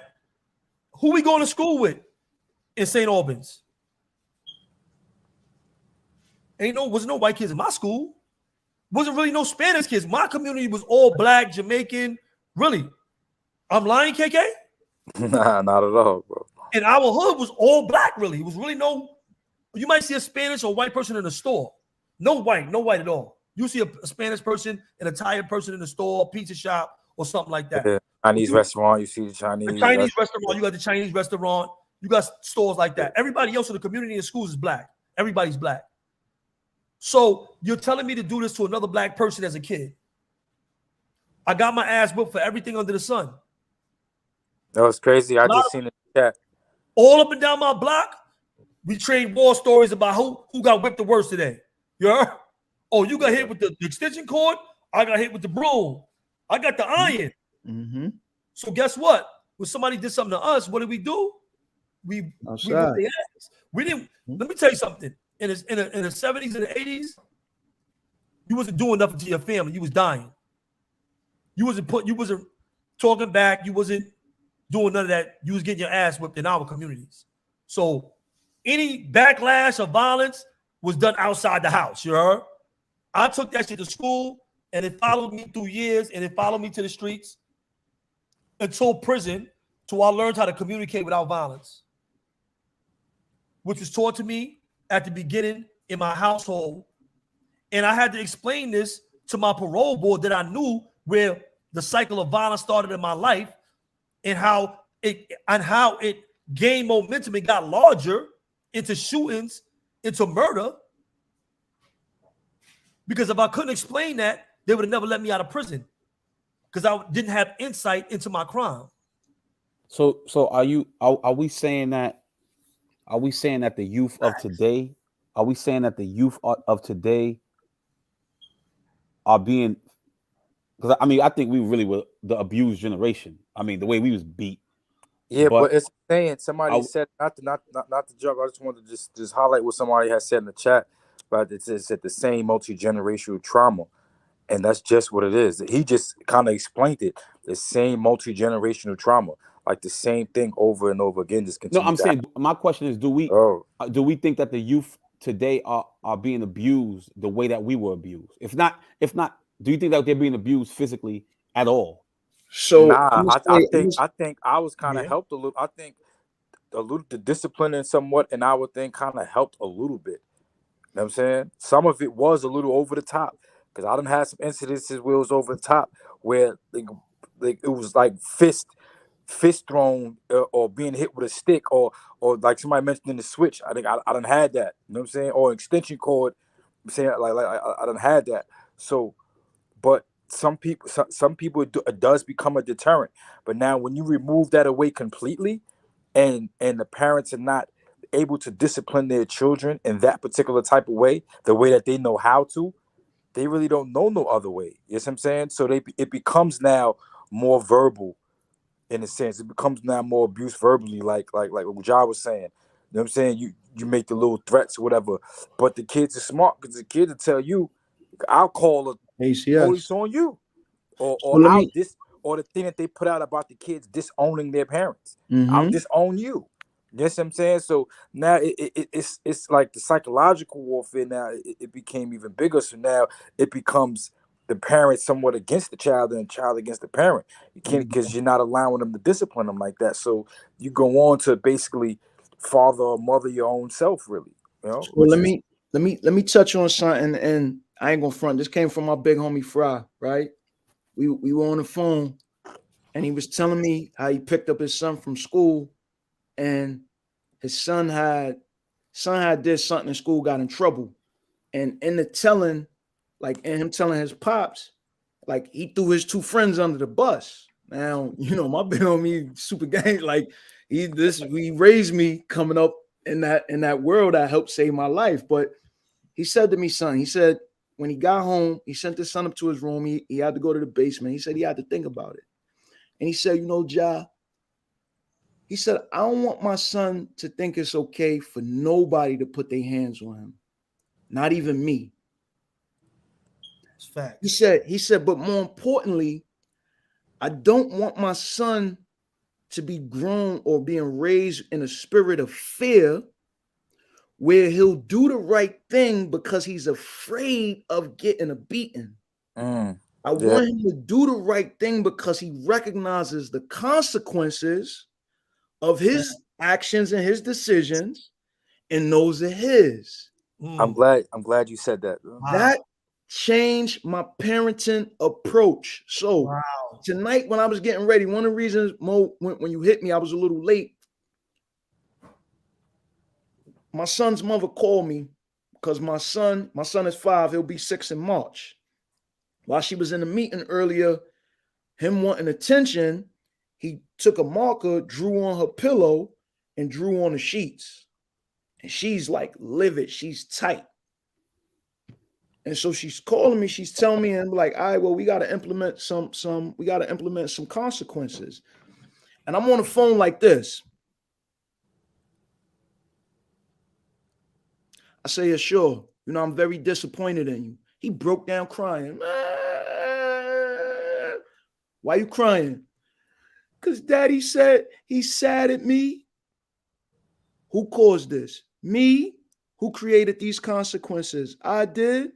Who we going to school with in St. Albans? Wasn't no white kids in my school. Wasn't really no Spanish kids. My community was all black, Jamaican. Really? I'm lying, KK? Nah, not at all, bro. And our hood was all black, really. It was really you might see a Spanish or white person in the store. No white at all. You see a Spanish person and a tired person in the store, pizza shop, or something like that. Yeah. Chinese restaurant, you see the Chinese restaurant. You got the Chinese restaurant. You got stores like that. Everybody else in the community and schools is black. Everybody's black. So you're telling me to do this to another black person as a kid. I got my ass whooped for everything under the sun. That was crazy. I just seen the chat. All up and down my block, we trade war stories about who got whipped the worst today. You heard? Oh, you got hit with the extension cord? I got hit with the broom. I got the iron. Mm-hmm. So guess what? When somebody did something to us, what did we do? We whipped their ass. We didn't. Let me tell you something. in the 70s and the 80s, you wasn't doing nothing to your family. You was dying. You wasn't talking back. You wasn't doing none of that. You was getting your ass whipped in our communities. So any backlash or violence was done outside the house. You heard? I took that shit to school, and it followed me through years, and it followed me to the streets until prison, till I learned how to communicate without violence, which was taught to me at the beginning in my household. And I had to explain this to my parole board that I knew where the cycle of violence started in my life and how it gained momentum. It got larger into shootings, into murder. Because if I couldn't explain that, they would have never let me out of prison because I didn't have insight into my crime. So are we saying that the youth of today, are being, because I mean, I think we really were the abused generation. I mean, the way we was beat. Yeah, but it's saying somebody said not to jump. I just wanted to just highlight what somebody has said in the chat. But it's at the same multi-generational trauma, and that's just what it is. He just kind of explained it. The same multi-generational trauma, like the same thing over and over again. Just continue. No, I'm saying my question is: do we think that the youth today are being abused the way that we were abused? If not, do you think that they're being abused physically at all? So nah, I think I was kind of helped a little. I think the discipline and somewhat, and our thing kind of helped a little bit. You know what I'm saying? Some of it was a little over the top because I done had some incidences where it was over the top where like it was like fist thrown or being hit with a stick or like somebody mentioned in the switch. I think I done had that. You know what I'm saying? Or extension cord. I'm saying like I done had that. So, but some people it does become a deterrent. But now when you remove that away completely, and the parents are not able to discipline their children in that particular type of way, the way that they know how to, they really don't know no other way. You know what I'm saying? So it becomes now more verbal in a sense. It becomes now more abuse verbally, like what Ja was saying. You know what I'm saying? You make the little threats or whatever, but the kids are smart because the kids will tell you, I'll call the ACS. police on you, or or the thing that they put out about the kids disowning their parents. I'll disown you. You know what I'm saying? So now it's like the psychological warfare. Now it became even bigger. So now it becomes the parent somewhat against the child and the child against the parent. You can't, because you're not allowing them to discipline them like that. So you go on to basically father or mother your own self, really. You know. Well, let me touch on something, and I ain't gonna front. This came from my big homie Fry, right? We were on the phone, and he was telling me how he picked up his son from school, and his son had did something in school, got in trouble, and in the telling, like in him telling his pops, like he threw his two friends under the bus. Now, you know, my big homie super gang, like he raised me coming up in that world that helped save my life. But he said to me, son, he said when he got home, he sent his son up to his room. He had to go to the basement. He said he had to think about it. And he said, you know, Ja, he said, I don't want my son to think it's okay for nobody to put their hands on him, not even me. That's fact. He said, but more importantly, I don't want my son to be grown or being raised in a spirit of fear where he'll do the right thing because he's afraid of getting a beating. I want him to do the right thing because he recognizes the consequences of his actions and his decisions and knows they're his. I'm glad you said that. That changed my parenting approach. So tonight when I was getting ready, one of the reasons, Mo, when you hit me, I was a little late. My son's mother called me because my son is 5, he'll be 6 in March. While she was in the meeting earlier, him wanting attention, he took a marker, drew on her pillow, and drew on the sheets. And she's like livid, she's tight. And so she's calling me, she's telling me, and I'm like, all right, well, we gotta implement some consequences. And I'm on the phone like this. I say, yeah, sure. You know, I'm very disappointed in you. He broke down crying. Why you crying? Because daddy said he's sad at me. Who caused this? Me. Who created these consequences? I did.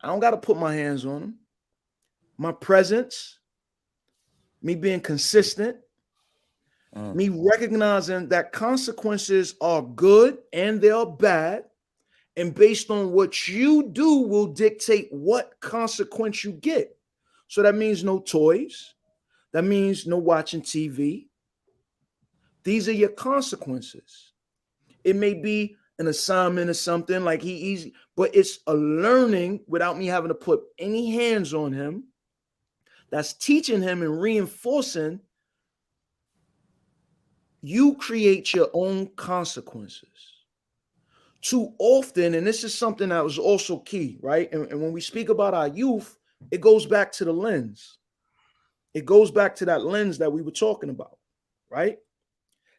I don't got to put my hands on him. My presence, me being consistent, me recognizing that consequences are good and they are bad. And based on what you do will dictate what consequence you get. So that means no toys. That means no watching TV. These are your consequences. It may be an assignment or something like but it's a learning without me having to put any hands on him. That's teaching him and reinforcing. You create your own consequences. Too often, and this is something that was also key, right? And when we speak about our youth, it goes back to the lens. It goes back to that lens that we were talking about, right?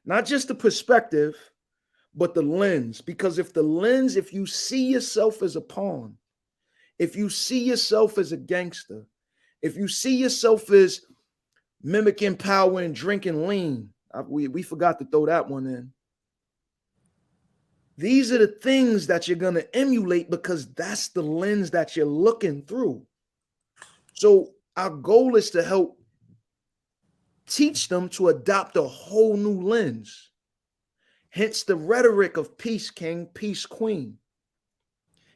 Not just the perspective, but the lens. Because if you see yourself as a pawn, if you see yourself as a gangster, if you see yourself as mimicking power and drinking lean, we forgot to throw that one in. These are the things that you're going to emulate because that's the lens that you're looking through. So our goal is to help teach them to adopt a whole new lens. Hence the rhetoric of peace king, peace queen.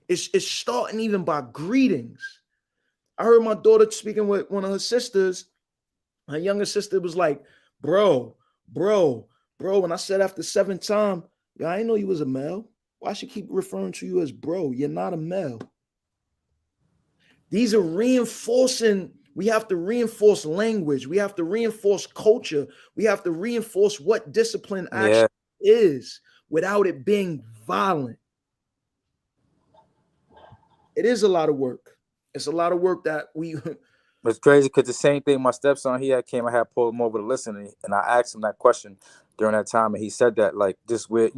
It's starting even by greetings. I heard my daughter speaking with one of her sisters. Her younger sister was like, bro. And I said after 7th time, yeah, I didn't know you was a male. Why should I keep referring to you as bro? You're not a male. These are reinforcing. We have to reinforce language. We have to reinforce culture. We have to reinforce what discipline actually is without it being violent. It is a lot of work. It's a lot of work that we... It's crazy because the same thing my stepson, I had pulled him over to listen, and I asked him that question during that time, and he said that, like, this way,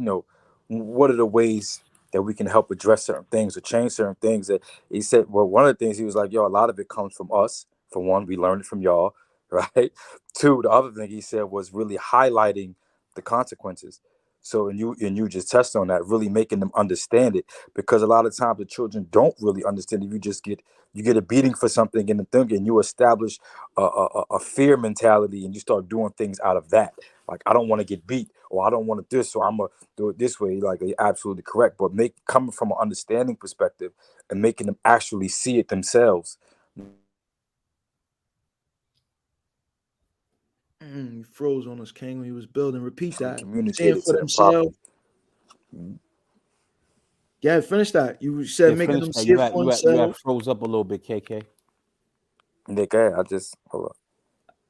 what are the ways that we can help address certain things or change certain things? That he said, well, one of the things he was like, yo, a lot of it comes from us. For one, we learned it from y'all, right? 2, the other thing he said was really highlighting the consequences. So, and you just touched on that, really making them understand it, because a lot of times the children don't really understand it. You get a beating for something in the thing, and you establish a fear mentality, and you start doing things out of that. Like, I don't want to get beat, or I don't want to this, so I'm gonna do it this way. Like, you're absolutely correct, but coming from an understanding perspective and making them actually see it themselves. He froze on us, King, when he was building. Repeat that. Communicated for to themselves. Yeah, finish that. You said making them see it for themselves. You had froze up a little bit, KK. Okay, I just hold up.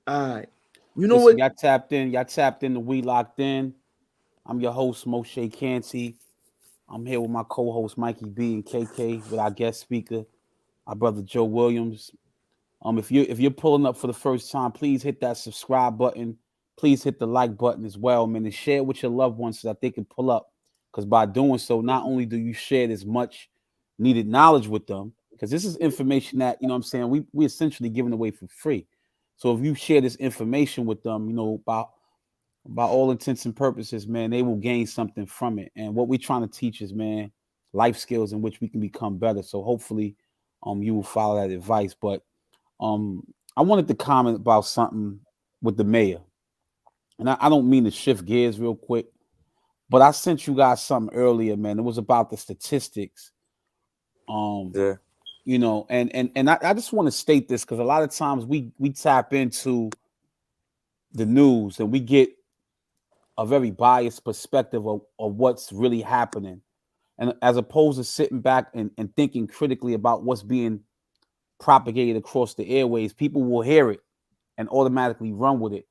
All right. You know what? Y'all tapped in to WeLockedN. I'm your host, Moshe Canty. I'm here with my co-host Mikey B and KK with our guest speaker, our brother Joe Williams. If you're pulling up for the first time, please hit that subscribe button. Please hit the like button as well, man, and share it with your loved ones so that they can pull up. Because by doing so, not only do you share this much needed knowledge with them, because this is information that, you know what I'm saying, we essentially giving away for free. So if you share this information with them, by all intents and purposes, man, they will gain something from it. And what we're trying to teach is, man, life skills in which we can become better. So hopefully you will follow that advice. But I wanted to comment about something with the mayor. And I don't mean to shift gears real quick, but I sent you guys something earlier, man. It was about the statistics. And I just want to state this because a lot of times we tap into the news and we get a very biased perspective of what's really happening. And as opposed to sitting back and thinking critically about what's being propagated across the airways, people will hear it and automatically run with it.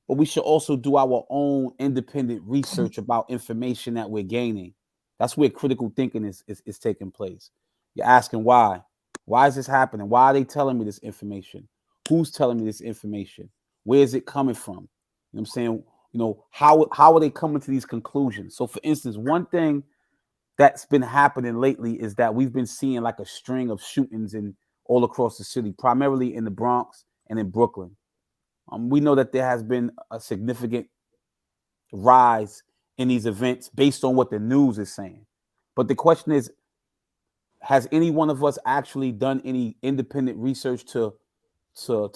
But we should also do our own independent research about information that we're gaining. That's where critical thinking is taking place. You're asking why. Why is this happening? Why are they telling me this information? Who's telling me this information? Where is it coming from? You know what I'm saying? How are they coming to these conclusions? So, for instance, one thing that's been happening lately is that we've been seeing like a string of shootings in all across the city, primarily in the Bronx and in Brooklyn. We know that there has been a significant rise in these events based on what the news is saying. But the question is, has any one of us actually done any independent research to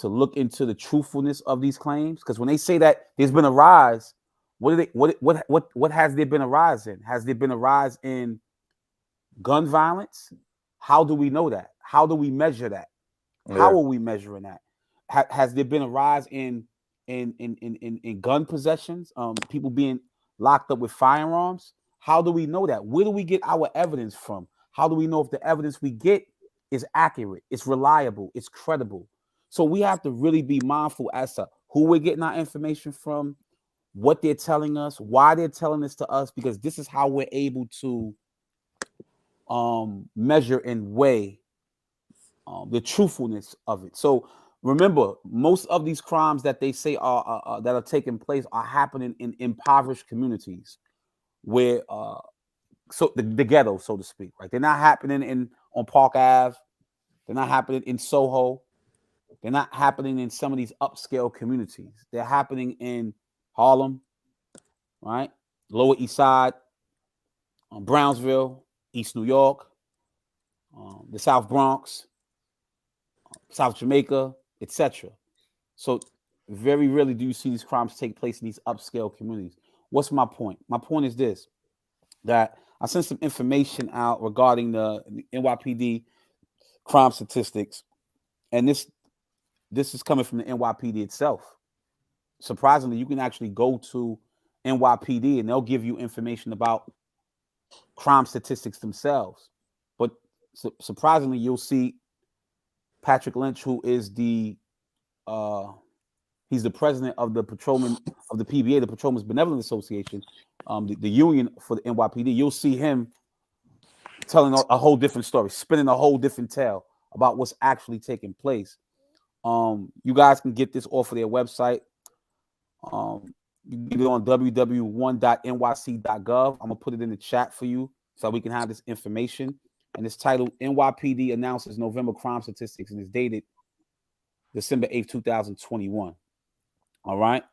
look into the truthfulness of these claims? Because when they say that there's been a rise, what has there been a rise in? Has there been a rise in gun violence? How do we know that? How do we measure that? How are we measuring that? Has there been a rise in gun possessions? People being locked up with firearms? How do we know that? Where do we get our evidence from? How do we know if the evidence we get is accurate, it's reliable, it's credible? So we have to really be mindful as to who we're getting our information from, what they're telling us, why they're telling this to us, because this is how we're able to measure and weigh the truthfulness of it. So remember, most of these crimes that they say are that are taking place are happening in impoverished communities, where so the ghetto, so to speak, right? They're not happening on Park Ave. They're not happening in Soho. They're not happening in some of these upscale communities. They're happening in Harlem, right? Lower East Side, Brownsville, East New York, the South Bronx, South Jamaica, etc. So very rarely do you see these crimes take place in these upscale communities. What's my point? My point is this, that I sent some information out regarding the NYPD crime statistics, and this is coming from the NYPD itself. Surprisingly, you can actually go to NYPD and they'll give you information about crime statistics themselves. But surprisingly, you'll see Patrick Lynch, who is he's the president of the patrolman of the PBA, the Patrolmen's Benevolent Association, the union for the NYPD. You'll see him telling a whole different story, spinning a whole different tale about what's actually taking place. You guys can get this off of their website. You can get it on www.1.nyc.gov. I'm gonna put it in the chat for you so we can have this information. And it's titled NYPD Announces November Crime Statistics, and it's dated December 8th, 2021. All right.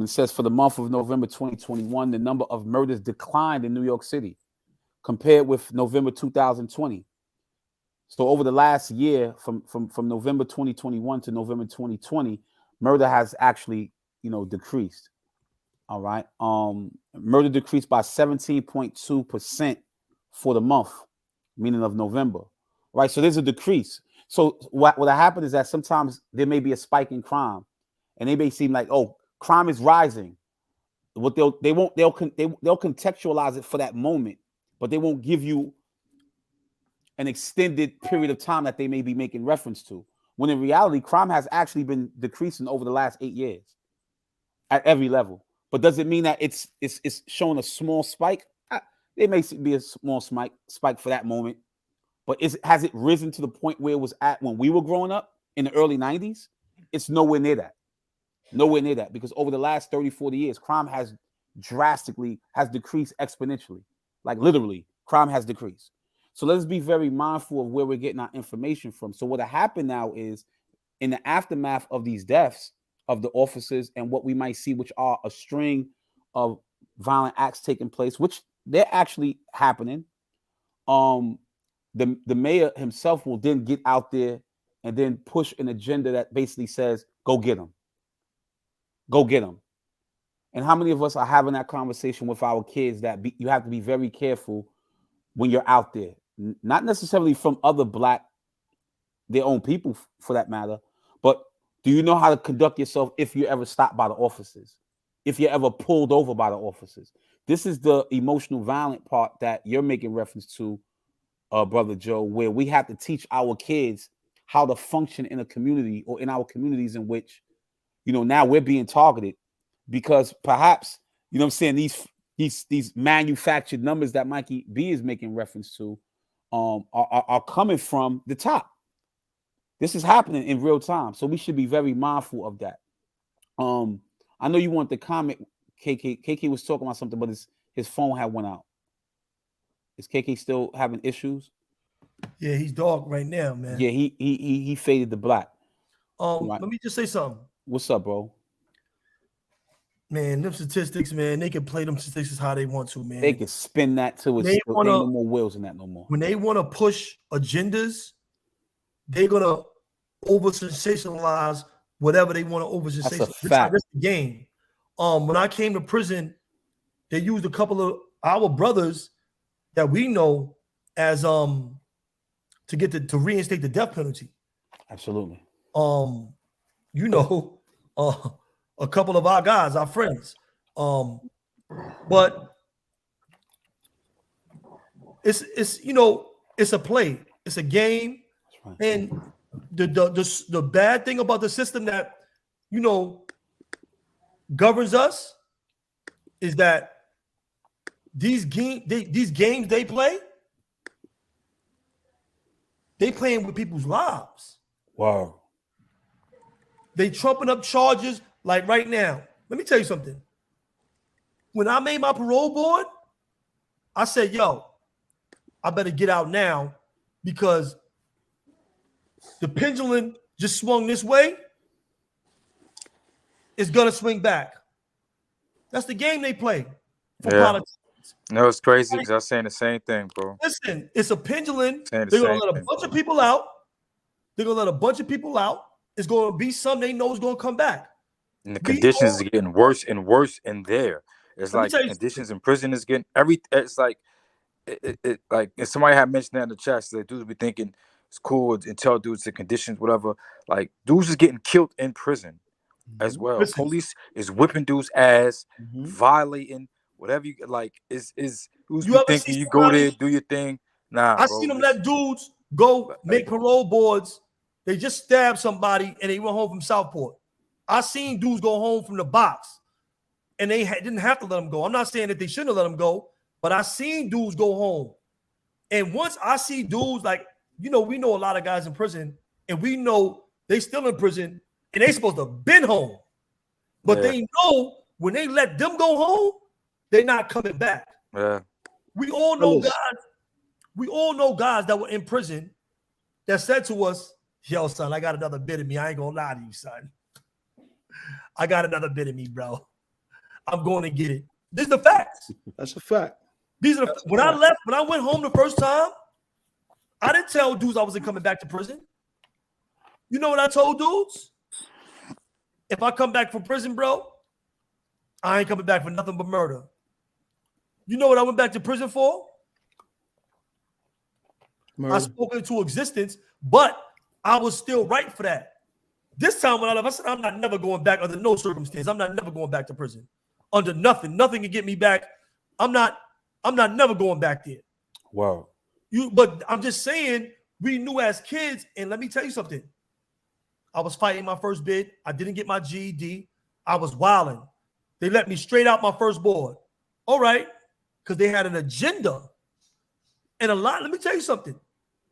It says for the month of November 2021, the number of murders declined in New York City compared with November 2020. So over the last year, from November 2021 to November 2020, murder has actually, decreased. All right. Murder decreased by 17.2% for the month, meaning of November. Right. So there's a decrease. So what happened is that sometimes there may be a spike in crime, and they may seem like, oh, crime is rising. What they'll contextualize it for that moment, but they won't give you an extended period of time that they may be making reference to. When in reality, crime has actually been decreasing over the last 8 years at every level. But does it mean that it's showing a small spike? There may be a small spike for that moment, but has it risen to the point where it was at when we were growing up in the early 90s? It's nowhere near that. Nowhere near that, because over the last 30, 40 years, crime has decreased exponentially. Like literally, crime has decreased. So let's be very mindful of where we're getting our information from. So what happened now is, in the aftermath of these deaths of the officers and what we might see, which are a string of violent acts taking place, which they're actually happening, the mayor himself will then get out there and then push an agenda that basically says, go get them. Go get them. And how many of us are having that conversation with our kids that you have to be very careful when you're out there? Not necessarily from other their own people for that matter, but do you know how to conduct yourself if you're ever stopped by the officers? If you're ever pulled over by the officers? This is the emotional violent part that you're making reference to, Brother Joe, where we have to teach our kids how to function in a community or in our communities in which, now we're being targeted because perhaps, I'm saying, these manufactured numbers that Mikey B is making reference to are coming from the top. This is happening in real time. So we should be very mindful of that. I know you want the comment, KK. KK was talking about something, but his phone had went out. Is KK still having issues? Yeah, he's dark right now, man. Yeah, he faded to black. Right. Let me just say something. What's up, bro? Man, them statistics, man, they can play them statistics how they want to, man. They can spin that till it's ain't no more wheels in that no more. When they want to push agendas, they're gonna over sensationalize whatever they want to over sensationalize. That's a fact. That's the game. When I came to prison, they used a couple of our brothers that we know as to get to reinstate the death penalty. Absolutely. You know, a couple of our guys, our friends. But it's you know, it's a play, it's a game, right. And the bad thing about the system that, you know, governs us is that these games they play, they playing with people's lives. Wow. They trumping up charges like right now. Let me tell you something. When I made my parole board, I said, yo, I better get out now because the pendulum just swung this way. It's going to swing back. That's the game they play for politics. No, it's crazy because I was saying the same thing, bro. Listen, it's a pendulum. They're going to let a bunch of people out. They're going to let a bunch of people out. It's going to be some they know is going to come back. And the conditions are getting worse and worse in there. It's like conditions in prison is getting it's like like if somebody had mentioned that in the chat, so dudes be thinking it's cool and tell dudes the conditions, whatever. Like dudes is getting killed in prison as well. Listen. Police is whipping dudes' ass, violating whatever you like. Is who's you thinking you go there, do your thing? Nah, I seen them let dudes go make parole boards. They just stabbed somebody and they went home from Southport. I seen dudes go home from the box and they didn't have to let them go. I'm not saying that they shouldn't have let them go, but I seen dudes go home. And once I see dudes like, you know, we know a lot of guys in prison and we know they still in prison and they supposed to have been home. But they know when they let them go home, they're not coming back. Yeah. We all know guys that were in prison that said to us, yo, son, I got another bit of me. I ain't gonna lie to you, son. I got another bit of me, bro. I'm going to get it. These are the facts. That's a fact. These are when I went home the first time, I didn't tell dudes I wasn't coming back to prison. You know what I told dudes? If I come back from prison, bro, I ain't coming back for nothing but murder. You know what I went back to prison for? Murder. I spoke into existence, but I was still right for that. This time when I left, I said, I'm not never going back under no circumstance. I'm not never going back to prison. Under nothing. Nothing can get me back. I'm not never going back there. Wow. But I'm just saying, we knew as kids, and let me tell you something. I was fighting my first bid. I didn't get my GED. I was wilding. They let me straight out my first board. All right. Because they had an agenda. And let me tell you something.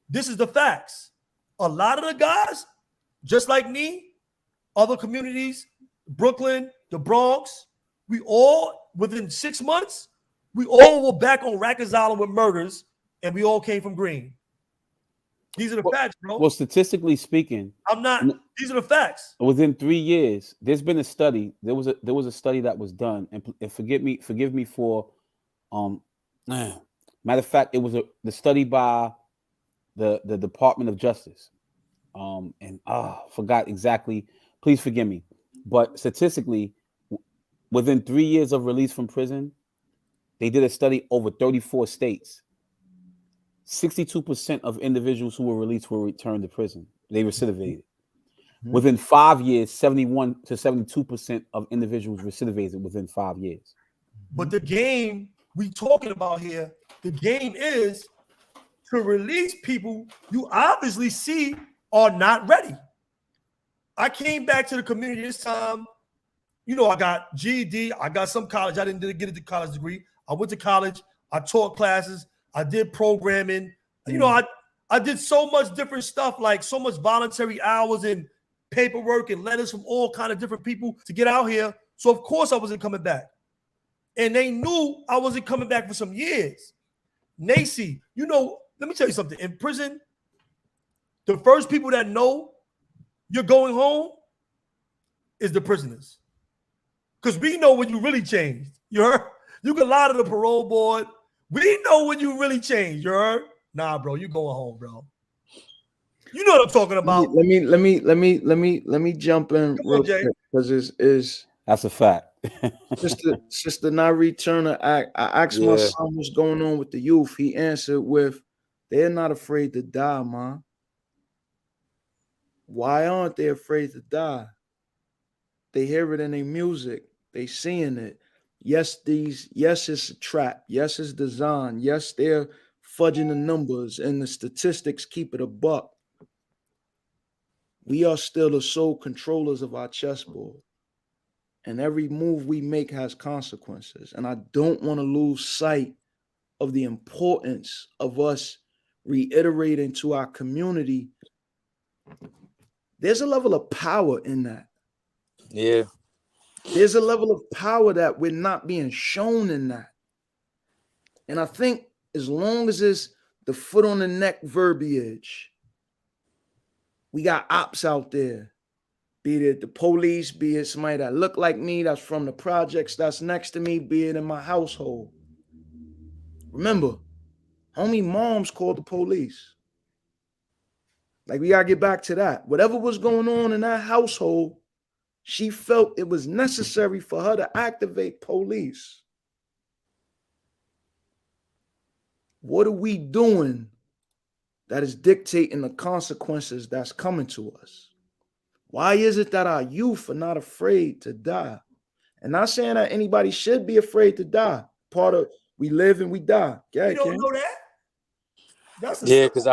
This is the facts. A lot of the guys, just like me, other communities, Brooklyn, the Bronx, we all, within 6 months, we all were back on Rikers Island with murders, and we all came from Green. These are the facts, bro. Well, statistically speaking, these are the facts. Within 3 years, there's been a study. There was a study that was done, and forgive me for, matter of fact, it was the study by the Department of Justice. Forgot exactly. Please forgive me. But statistically, within 3 years of release from prison, they did a study over 34 states. 62% of individuals who were released were returned to prison. They recidivated. Mm-hmm. Within 5 years, 71 to 72% of individuals recidivated within 5 years. But the game we talking about here, the game is to release people you obviously see are not ready. I came back to the community this time. You know, I got GED. I got some college. I didn't get a college degree. I went to college. I taught classes. I did programming. You know, I did so much different stuff, like so much voluntary hours and paperwork and letters from all kind of different people to get out here. So, of course, I wasn't coming back. And they knew I wasn't coming back for some years. Nacy, you know, let me tell you something. In prison, the first people that know you're going home is the prisoners. Because we know when you really changed. You heard? You can lie to the parole board. We know when you really changed. You heard? Nah, bro, you going home, bro. You know what I'm talking about. Let me jump in real quick because is that's a fact. Sister Nypd Turner, I asked my son what's going on with the youth. He answered with, "They're not afraid to die, man." Why aren't they afraid to die? They hear it in their music. They seeing it. Yes, it's a trap. Yes, it's design. Yes, they're fudging the numbers and the statistics keep it a buck. We are still the sole controllers of our chessboard. And every move we make has consequences. And I don't want to lose sight of the importance of us reiterating to our community. There's a level of power in that. Yeah. There's a level of power that we're not being shown in that. And I think as long as it's the foot on the neck verbiage, we got ops out there, be it the police, be it somebody that look like me, that's from the projects that's next to me, be it in my household. Remember, homie moms called the police. Like, we gotta get back to that. Whatever was going on in that household, she felt it was necessary for her to activate police. What are we doing that is dictating the consequences that's coming to us? Why is it that our youth are not afraid to die? And not saying that anybody should be afraid to die. Part of we live and we die. Yeah, you don't know that? That's because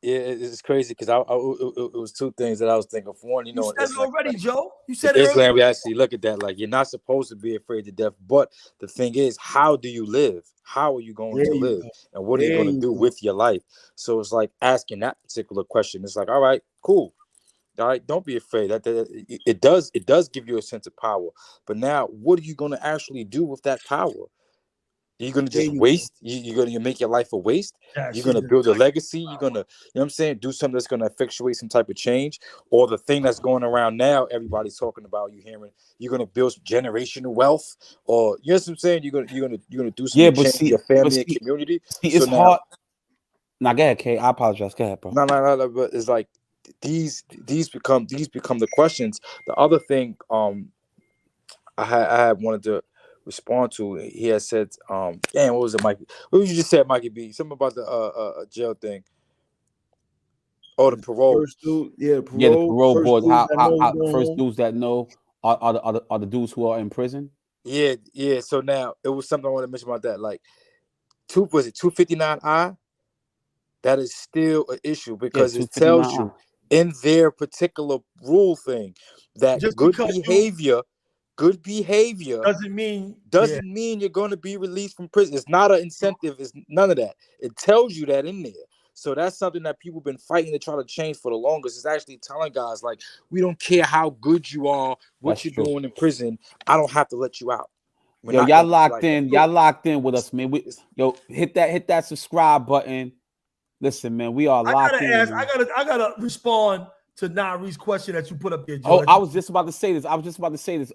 it's crazy because it was two things that I was thinking. For one, you know, said it already, Joe. You said it Islam, earlier. we actually look at that like you're not supposed to be afraid to death. But the thing is, how do you live? How are you going to live? And what are you going to do with your life? So it's like asking that particular question. It's like, all right, cool. All right, don't be afraid. It does give you a sense of power. But now, what are you going to actually do with that power? You're going to just waste? You're going to make your life a waste? You're going to build a legacy? You're going to, you know what I'm saying, do something that's going to effectuate some type of change? Or the thing that's going around now, everybody's talking about, you hearing, you're going to build some generational wealth? Or, you know what I'm saying? You're going to do some change in your family and community? It's hard. Now, go ahead, Kay. I apologize. Go ahead, bro. No, but it's like, these become the questions. The other thing I had wanted to respond to, he had said, damn, what was it, Mikey? What you just said, Mikey B? Something about the jail thing. Oh, the parole. First dude, parole. Yeah, the parole board. How the first dudes that know are the dudes who are in prison. Yeah. So now it was something I want to mention about that. Like, 259I? That is still an issue because it tells you in their particular rule thing that good behavior doesn't mean you're going to be released from prison. It's not an incentive. It's none of that. It tells you that in there. So that's something that people have been fighting to try to change for the longest. It's actually telling guys, like, we don't care how good you are, what you're doing in prison. I don't have to let you out. Y'all locked in. Y'all locked in with us, man. Hit that subscribe button. Listen, man, we are locked in. I gotta respond to Nypd's question that you put up there, Joe. Oh, I was just about to say this.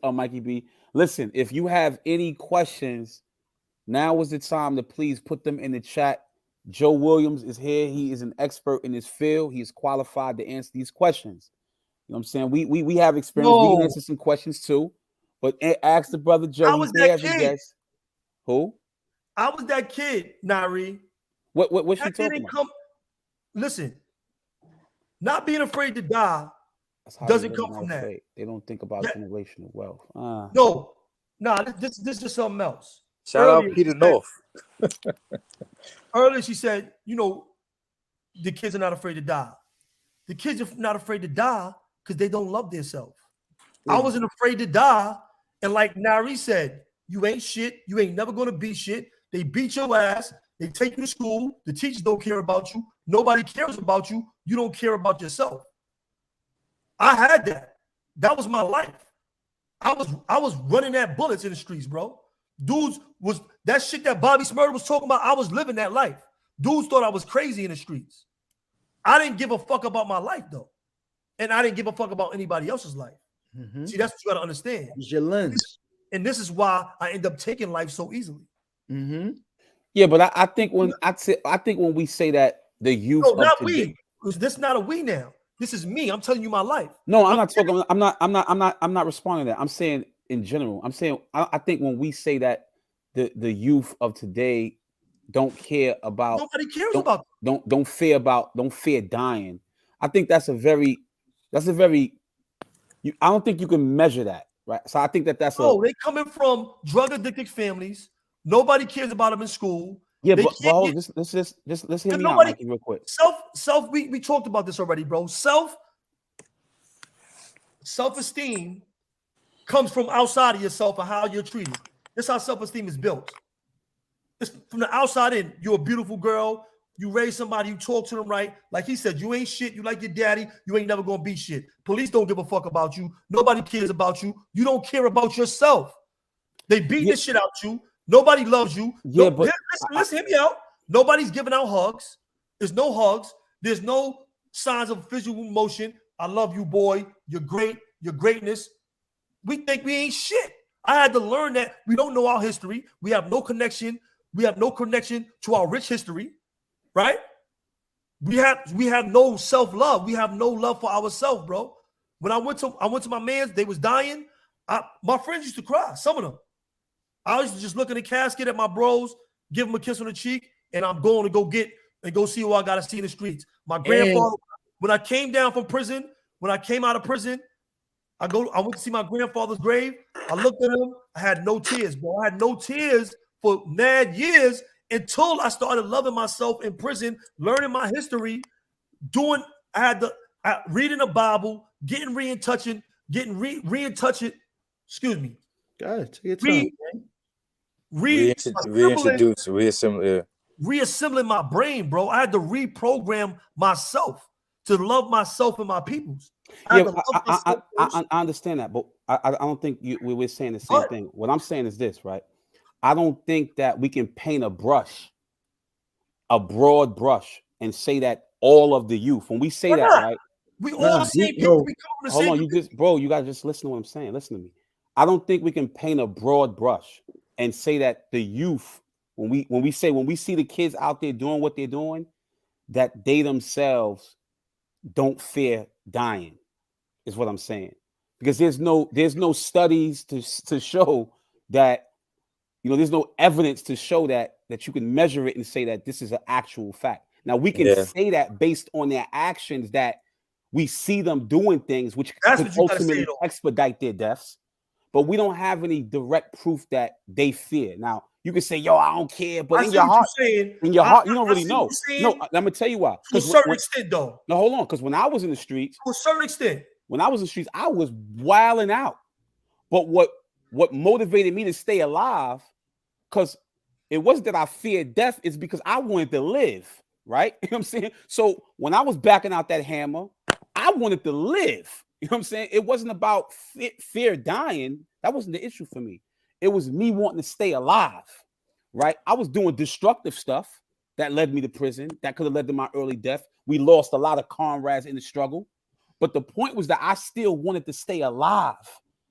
Mikey B. Listen, if you have any questions, now is the time to please put them in the chat. Joe Williams is here. He is an expert in his field. He is qualified to answer these questions. You know what I'm saying? We have experience. We can answer some questions too. But ask the brother Joe. He's there as a guest. Who? I was that kid, Nypd. What's she talking about? Listen, not being afraid to die doesn't come from that. They don't think about generational wealth. This is something else. Shout out Peter North. Earlier she said, you know, the kids are not afraid to die. The kids are not afraid to die because they don't love themselves. I wasn't afraid to die. And like Nypd said, you ain't shit. You ain't never going to be shit. They beat your ass. They take you to school. The teachers don't care about you. Nobody cares about you. You don't care about yourself. I had that. That was my life. I was running at bullets in the streets, bro. Dudes was that shit that Bobby Smurder was talking about. I was living that life. Dudes thought I was crazy in the streets. I didn't give a fuck about my life though. And I didn't give a fuck about anybody else's life. Mm-hmm. See, that's what you got to understand. It's your lens. And this is why I end up taking life so easily. Mm-hmm. Yeah, but I think when we say that the youth, no, not today, we. This is not a we now. This is me. I'm telling you my life. No, I'm not responding to that. I'm saying in general. I'm saying I think when we say that the youth of today don't care about, nobody cares about, don't fear dying. I think that's a very I don't think you can measure that, right? So I think that's they coming from drug addicted families. Nobody cares about them in school. Yeah, but hold, let's hear me out, Mikey, real quick. We talked about this already, bro. Self-esteem comes from outside of yourself and how you're treated. That's how self-esteem is built. It's from the outside in. You're a beautiful girl. You raise somebody, you talk to them right. Like he said, you ain't shit. You like your daddy. You ain't never gonna be shit. Police don't give a fuck about you. Nobody cares about you. You don't care about yourself. They beat the shit out you. Nobody loves you. Yeah, but listen, hear me out. Nobody's giving out hugs. There's no hugs. There's no signs of physical emotion. I love you, boy. You're great. Your greatness. We think we ain't shit. I had to learn that we don't know our history. We have no connection. We have no connection to our rich history, right? We have no self-love. We have no love for ourselves, bro. When I went to my man's, they was dying. My friends used to cry. Some of them. I used to just look in the casket at my bros, give them a kiss on the cheek, and I'm going to go see who I got to see in the streets. My grandfather, when I came down from prison, when I came out of prison, I went to see my grandfather's grave. I looked at him. I had no tears, bro. I had no tears for mad years until I started loving myself in prison, learning my history, reading the Bible, getting re-in-touching. Excuse me. Got it. Take your time. Reassembling my brain, bro. I had to reprogram myself to love myself and my peoples. I understand that, but I don't think we're saying the same thing. What I'm saying is this, right? I don't think that we can paint a broad brush, and say that all of the youth. When we say that, right? We all the same people. Hold on, you gotta just listen to what I'm saying. Listen to me. I don't think we can paint a broad brush and say that the youth, when we see the kids out there doing what they're doing, that they themselves don't fear dying, is what I'm saying. Because there's no studies to show that, there's no evidence to show that you can measure it and say that this is an actual fact. Now we can say that based on their actions, that we see them doing things which could ultimately expedite their deaths, but we don't have any direct proof that they fear. Now you can say, "Yo, I don't care," but in your heart, you don't really know. No, I'm gonna tell you why. To a certain extent, though. No, hold on, because when I was in the streets, to a certain extent, I was wilding out. But what motivated me to stay alive, because it wasn't that I feared death, it's because I wanted to live, right? You know what I'm saying? So when I was backing out that hammer, I wanted to live. You know what I'm saying? It wasn't about fear dying. That wasn't the issue for me. It was me wanting to stay alive, right? I was doing destructive stuff that led me to prison. That could have led to my early death. We lost a lot of comrades in the struggle. But the point was that I still wanted to stay alive,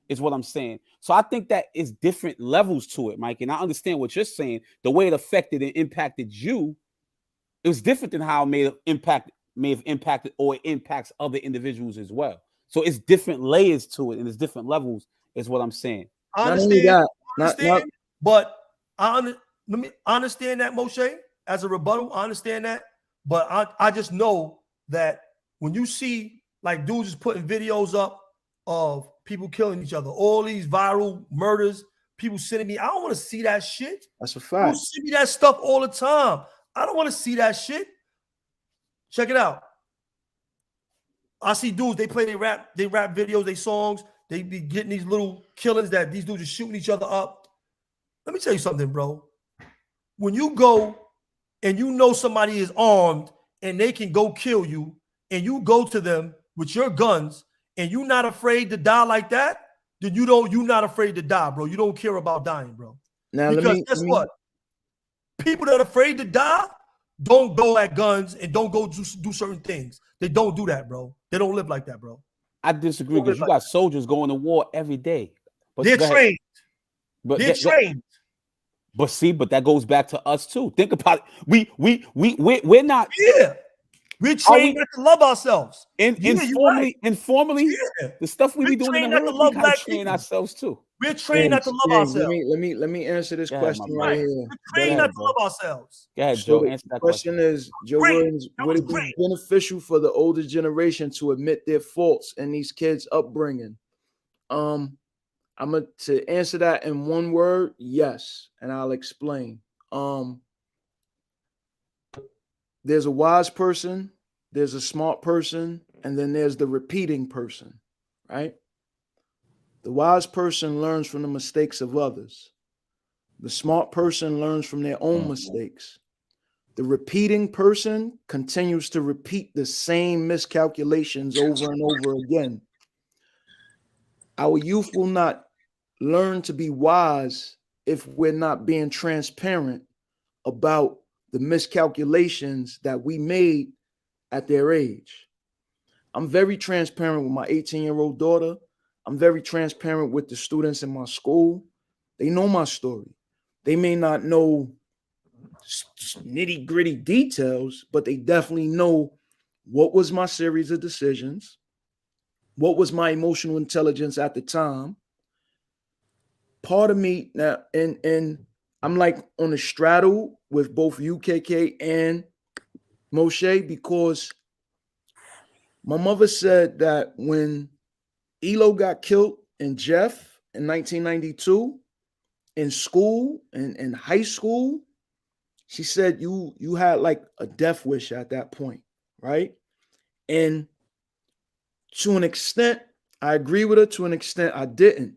is what I'm saying. So I think that is different levels to it, Mike. And I understand what you're saying. The way it affected and impacted you, it was different than how it may have impacted or it impacts other individuals as well. So it's different layers to it, and it's different levels, is what I'm saying. I understand, but I understand that, Moshe, as a rebuttal. I understand that, but I just know that when you see like dudes just putting videos up of people killing each other, all these viral murders, people sending me, I don't want to see that shit. That's a fact. People send me that stuff all the time. I don't want to see that shit. Check it out. I see dudes, they play their rap videos, they songs, they be getting these little killings that these dudes are shooting each other up. Let me tell you something, bro. When you go and you know somebody is armed and they can go kill you, and you go to them with your guns and you're not afraid to die like that, then you're not afraid to die, bro. You don't care about dying, bro. Now, because guess what? People that are afraid to die, don't go at guns and don't go do certain things. They don't do that, bro. They don't live like that, bro. I disagree because you got soldiers going to war every day. But they're trained. But they're trained. But see, but that goes back to us too. Think about it. We're not. Yeah. We're trained not to love ourselves. Informally, yeah. The stuff we be doing in the hood, we gotta train ourselves too. We're trained not to love ourselves. Let me answer this question right here. We're trained not to love ourselves. Go ahead, Joe. Answer that question. Question is, Joe Williams, would it be beneficial for the older generation to admit their faults in these kids' upbringing? I'm going to answer that in one word, yes, and I'll explain. There's a wise person, there's a smart person, and then there's the repeating person, right? The wise person learns from the mistakes of others. The smart person learns from their own mistakes. The repeating person continues to repeat the same miscalculations over and over again. Our youth will not learn to be wise if we're not being transparent about the miscalculations that we made at their age. I'm very transparent with my 18-year-old daughter. I'm very transparent with the students in my school. They know my story. They may not know nitty-gritty details, but they definitely know what was my series of decisions, what was my emotional intelligence at the time. Part of me now, and I'm like on a straddle with both UKK and Moshe, because my mother said that when Elo got killed and Jeff in 1992 in school and in high school, she said you had like a death wish at that point, right? And to an extent, I agree with her. To an extent, I didn't.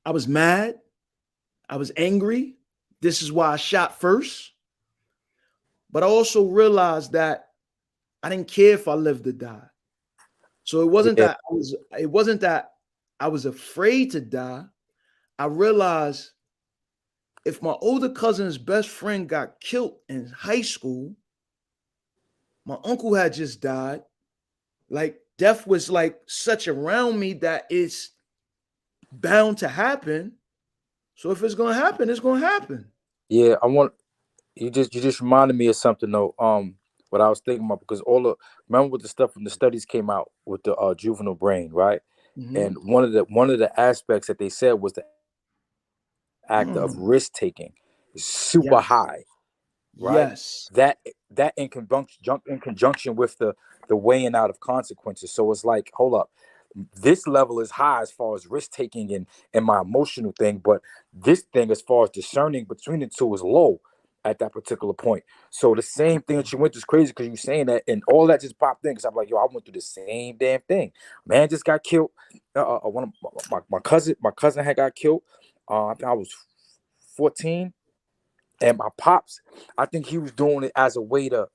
I was mad. I was angry. This is why I shot first. But I also realized that I didn't care if I lived or died. So it wasn't that I was afraid to die. I realized if my older cousin's best friend got killed in high school, my uncle had just died, like death was like such around me that it's bound to happen. So if it's gonna happen, it's gonna happen. Yeah, you just reminded me of something though. What I was thinking about, because remember with the stuff when the studies came out with the juvenile brain, right? Mm-hmm. And one of the aspects that they said was the act of risk taking is super high, right? Yes. That in conjunction with the weighing out of consequences. So it's like, hold up, this level is high as far as risk taking and my emotional thing, but this thing as far as discerning between the two is low at that particular point. So the same thing that you went through is crazy, because you're saying that and all that just popped in, because I'm like, yo, I went through the same damn thing. Man just got killed. One of my cousin had got killed. I think I was 14, and my pops, I think he was doing it as a way to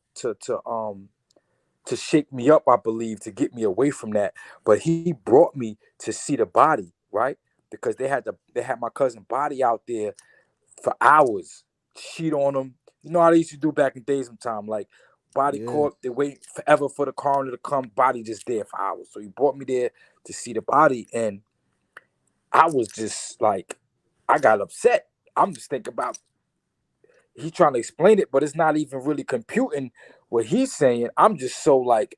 shake me up, I believe, to get me away from that. But he brought me to see the body, right? Because they had my cousin's body out there for hours, cheat on him. You know how they used to do back in days sometime, like body caught, they wait forever for the coroner to come, body just there for hours. So he brought me there to see the body, and I was just like, I got upset. I'm just thinking about he trying to explain it, but it's not even really computing what he's saying. I'm just so like,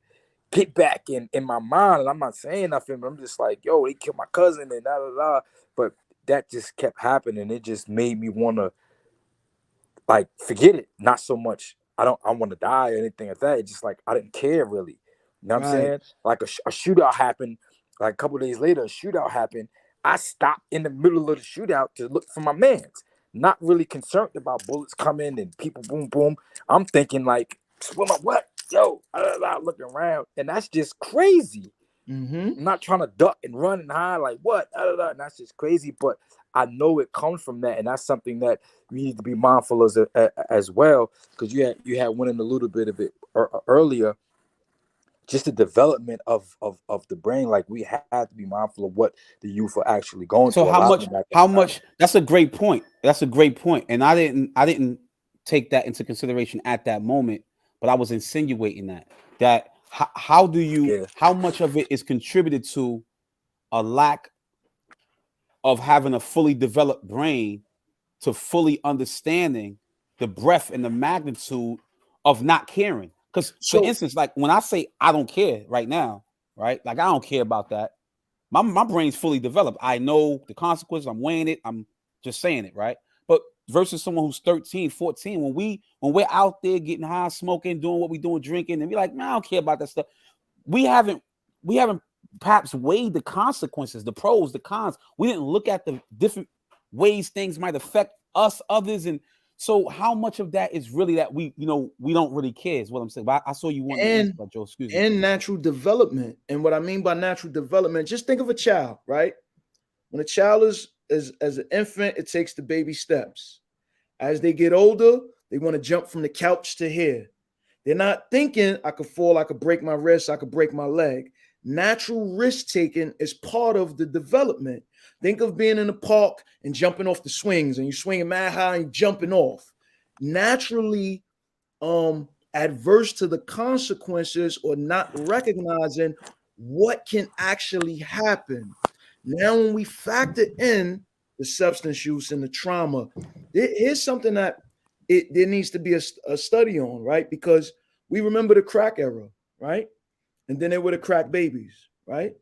get back in my mind, and I'm not saying nothing, but I'm just like, yo, they killed my cousin and da da da. But that just kept happening. It just made me want to like forget it. Not so much I want to die or anything like that. It's just like I didn't care really. You know what I'm saying? Like a shootout happened. Like a couple of days later, a shootout happened. I stopped in the middle of the shootout to look for my mans. Not really concerned about bullets coming and people boom boom. I'm thinking like, what? Yo, looking around, and that's just crazy. Mm-hmm. I'm not trying to duck and run and hide like what? And that's just crazy. But I know it comes from that, and that's something that we need to be mindful as well. Because you had went in a little bit of it earlier. Just the development of the brain, like we have to be mindful of what the youth are actually going through. So how much? That's a great point. That's a great point. And I didn't take that into consideration at that moment, but I was insinuating that how do you how much of it is contributed to a lack of having a fully developed brain to fully understanding the breadth and the magnitude of not caring? Because for instance, like when I say I don't care right now, right? Like I don't care about that. My brain's fully developed. I know the consequences. I'm weighing it. I'm just saying it, right? But versus someone who's 13, 14, when we're out there getting high, smoking, doing what we're doing, drinking, and we're like, man, I don't care about that stuff. We haven't perhaps weighed the consequences, the pros, the cons. We didn't look at the different ways things might affect us, others, and so how much of that is really that we don't really care is what I'm saying. But I saw you want to answer that, Joe. Excuse me. And natural development. And what I mean by natural development, just think of a child, right? When a child is as an infant, it takes the baby steps. As they get older, they want to jump from the couch to here. They're not thinking, I could fall, I could break my wrist, I could break my leg. Natural risk taking is part of the development. Think of being in the park and jumping off the swings, and you're swinging mad high and jumping off. Naturally, adverse to the consequences or not recognizing what can actually happen. Now, when we factor in the substance use and the trauma, here's something that there needs to be a study on, right? Because we remember the crack era, right? And then there were the crack babies, right?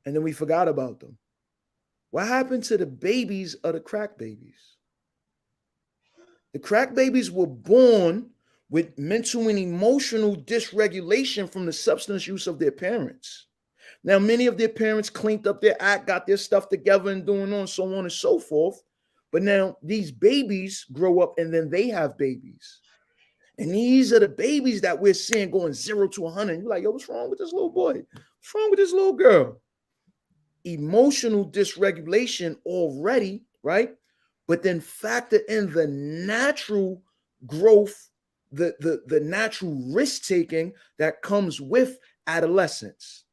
And then we forgot about them. What happened to the babies of the crack babies? The crack babies were born with mental and emotional dysregulation from the substance use of their parents. Now, many of their parents cleaned up their act, got their stuff together and doing on, so on and so forth. But now these babies grow up and then they have babies. And these are the babies that we're seeing going 0 to 100. You're like, yo, what's wrong with this little boy? What's wrong with this little girl? Emotional dysregulation already, right? But then factor in the natural growth, the natural risk-taking that comes with adolescence.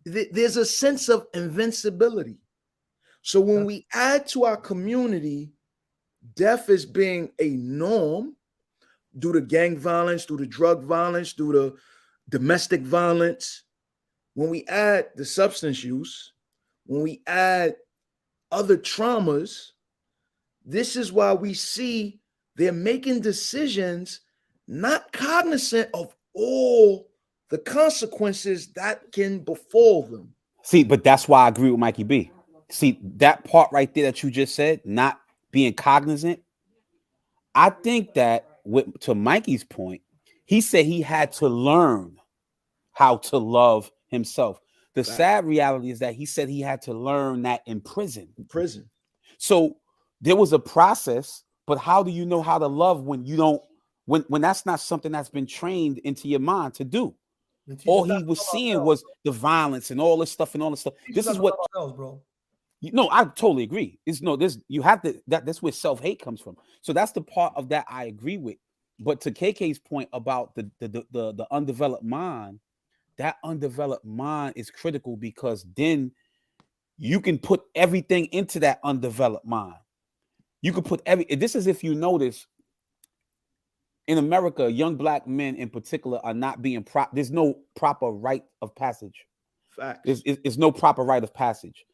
There's a sense of invincibility. So when we add to our community death as being a norm due to gang violence, due to drug violence, due to domestic violence, when we add the substance use, when we add other traumas, this is why we see they're making decisions not cognizant of all the consequences that can befall them. See, but that's why I agree with Mikey B. See, that part right there that you just said, not being cognizant, I think that to Mikey's point, he said he had to learn how to love himself. The sad reality is that he said he had to learn that in prison. So there was a process, but how do you know how to love when you don't, when that's not something that's been trained into your mind to do? All he was seeing was the violence and all this stuff and all this stuff. This is what, bro. No, I totally agree. You have to, that's where self-hate comes from. So that's the part of that I agree with. But to KK's point about the undeveloped mind, that undeveloped mind is critical because then you can put everything into that undeveloped mind. You can put this is if you notice in America, young black men in particular are not being there's no proper rite of passage. Facts. There's no proper rite of passage.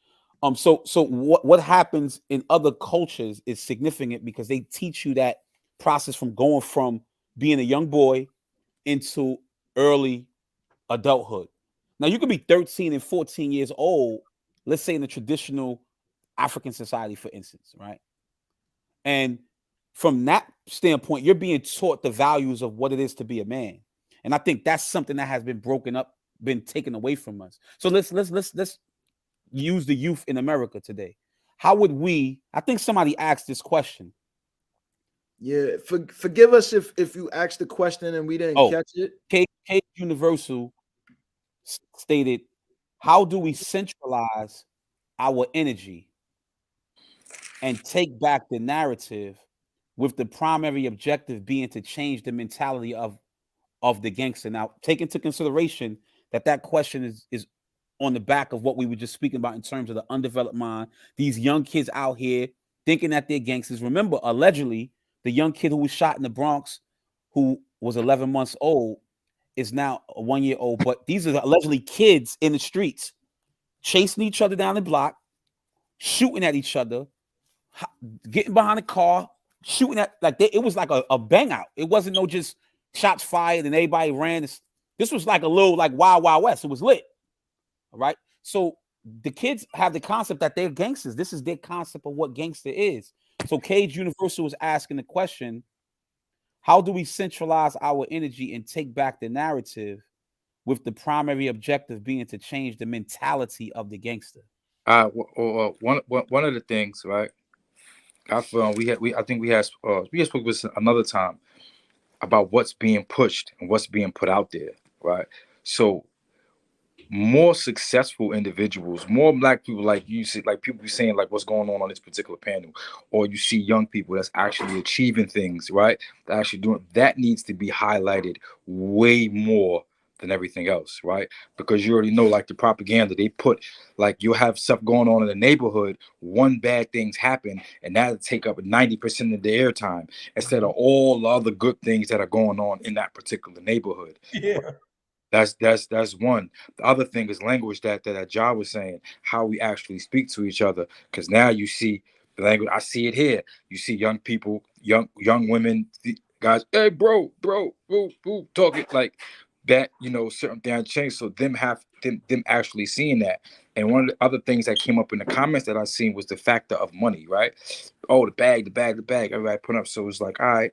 So what happens in other cultures is significant because they teach you that process from going from being a young boy into early adulthood. Now you could be 13 and 14 years old, let's say in the traditional African society, for instance, right? And from that standpoint, you're being taught the values of what it is to be a man. And I think that's something that has been broken up, been taken away from us. So let's use the youth in America today. How would we, I think somebody asked this question. Yeah, forgive us if you asked the question and we didn't catch it. K Universal stated, how do we centralize our energy and take back the narrative with the primary objective being to change the mentality of the gangster? Now, take into consideration that question is on the back of what we were just speaking about in terms of the undeveloped mind. These young kids out here thinking that they're gangsters. Remember, allegedly, the young kid who was shot in the Bronx, who was 11 months old, is now a 1 year old. But these are allegedly kids in the streets, chasing each other down the block, shooting at each other, getting behind a car, shooting at, like, it was like a bang out. It wasn't no just shots fired and everybody ran. This was like a little like Wild Wild West. It was lit. All right. So the kids have the concept that they're gangsters. This is their concept of what gangster is. So Cage Universal was asking the question, how do we centralize our energy and take back the narrative with the primary objective being to change the mentality of the gangster? One of the things, right? I feel I think we had spoke this another time about what's being pushed and what's being put out there, right? So more successful individuals, more black people, like you see, like people saying like what's going on this particular panel, or you see young people that's actually achieving things, right? That actually doing that needs to be highlighted way more than everything else, right? Because you already know, like the propaganda they put, like you'll have stuff going on in the neighborhood, one bad things happen, and that'll take up 90% of the airtime instead of all the other good things that are going on in that particular neighborhood. Yeah. That's one. The other thing is language that Ja was saying, how we actually speak to each other. Because now you see the language. I see it here. You see young people, young women, guys. Hey, bro, talking like that. You know, certain things change. So them actually seeing that. And one of the other things that came up in the comments that I seen was the factor of money, right? Oh, the bag. Everybody put up. So it's like, all right.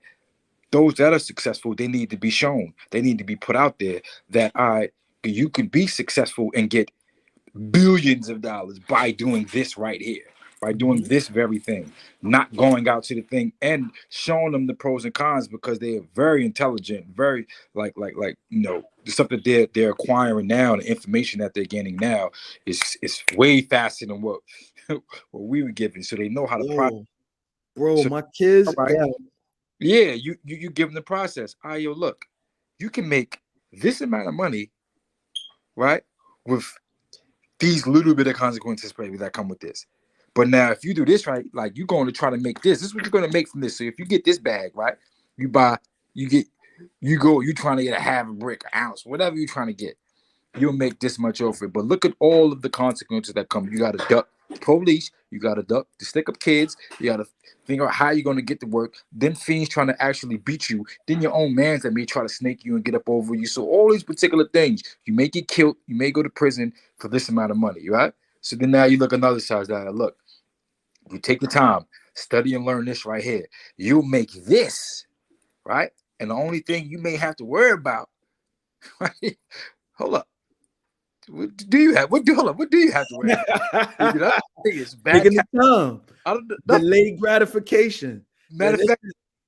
Those that are successful, they need to be shown. They need to be put out there that you can be successful and get billions of dollars by doing this right here, by doing this very thing, not going out to the thing and showing them the pros and cons, because they are very intelligent, very like you know, the stuff that they're acquiring now, the information that they're gaining now is way faster than what we were given. So they know how to process. Bro, So, my kids, right. Yeah, you give them the process. Yo, look, you can make this amount of money, right, with these little bit of consequences maybe that come with this. But now, if you do this right, like you're going to try to make this. This is what you're going to make from this. So if you get this bag, right, you're trying to get a half a brick, an ounce, whatever you're trying to get. You'll make this much off it. But look at all of the consequences that come. You got to duck the police. You got to duck the stick up kids. You got to figure out how you're going to get to work. Then fiends trying to actually beat you. Then your own mans that may try to snake you and get up over you. So all these particular things, you may get killed. You may go to prison for this amount of money, right? So then now you look another side that look, you take the time, study and learn this right here. You'll make this, right? And the only thing you may have to worry about, right? Hold up. What do you have to worry about? You know, it's bad. Taking the time. Delayed gratification. Matter of fact,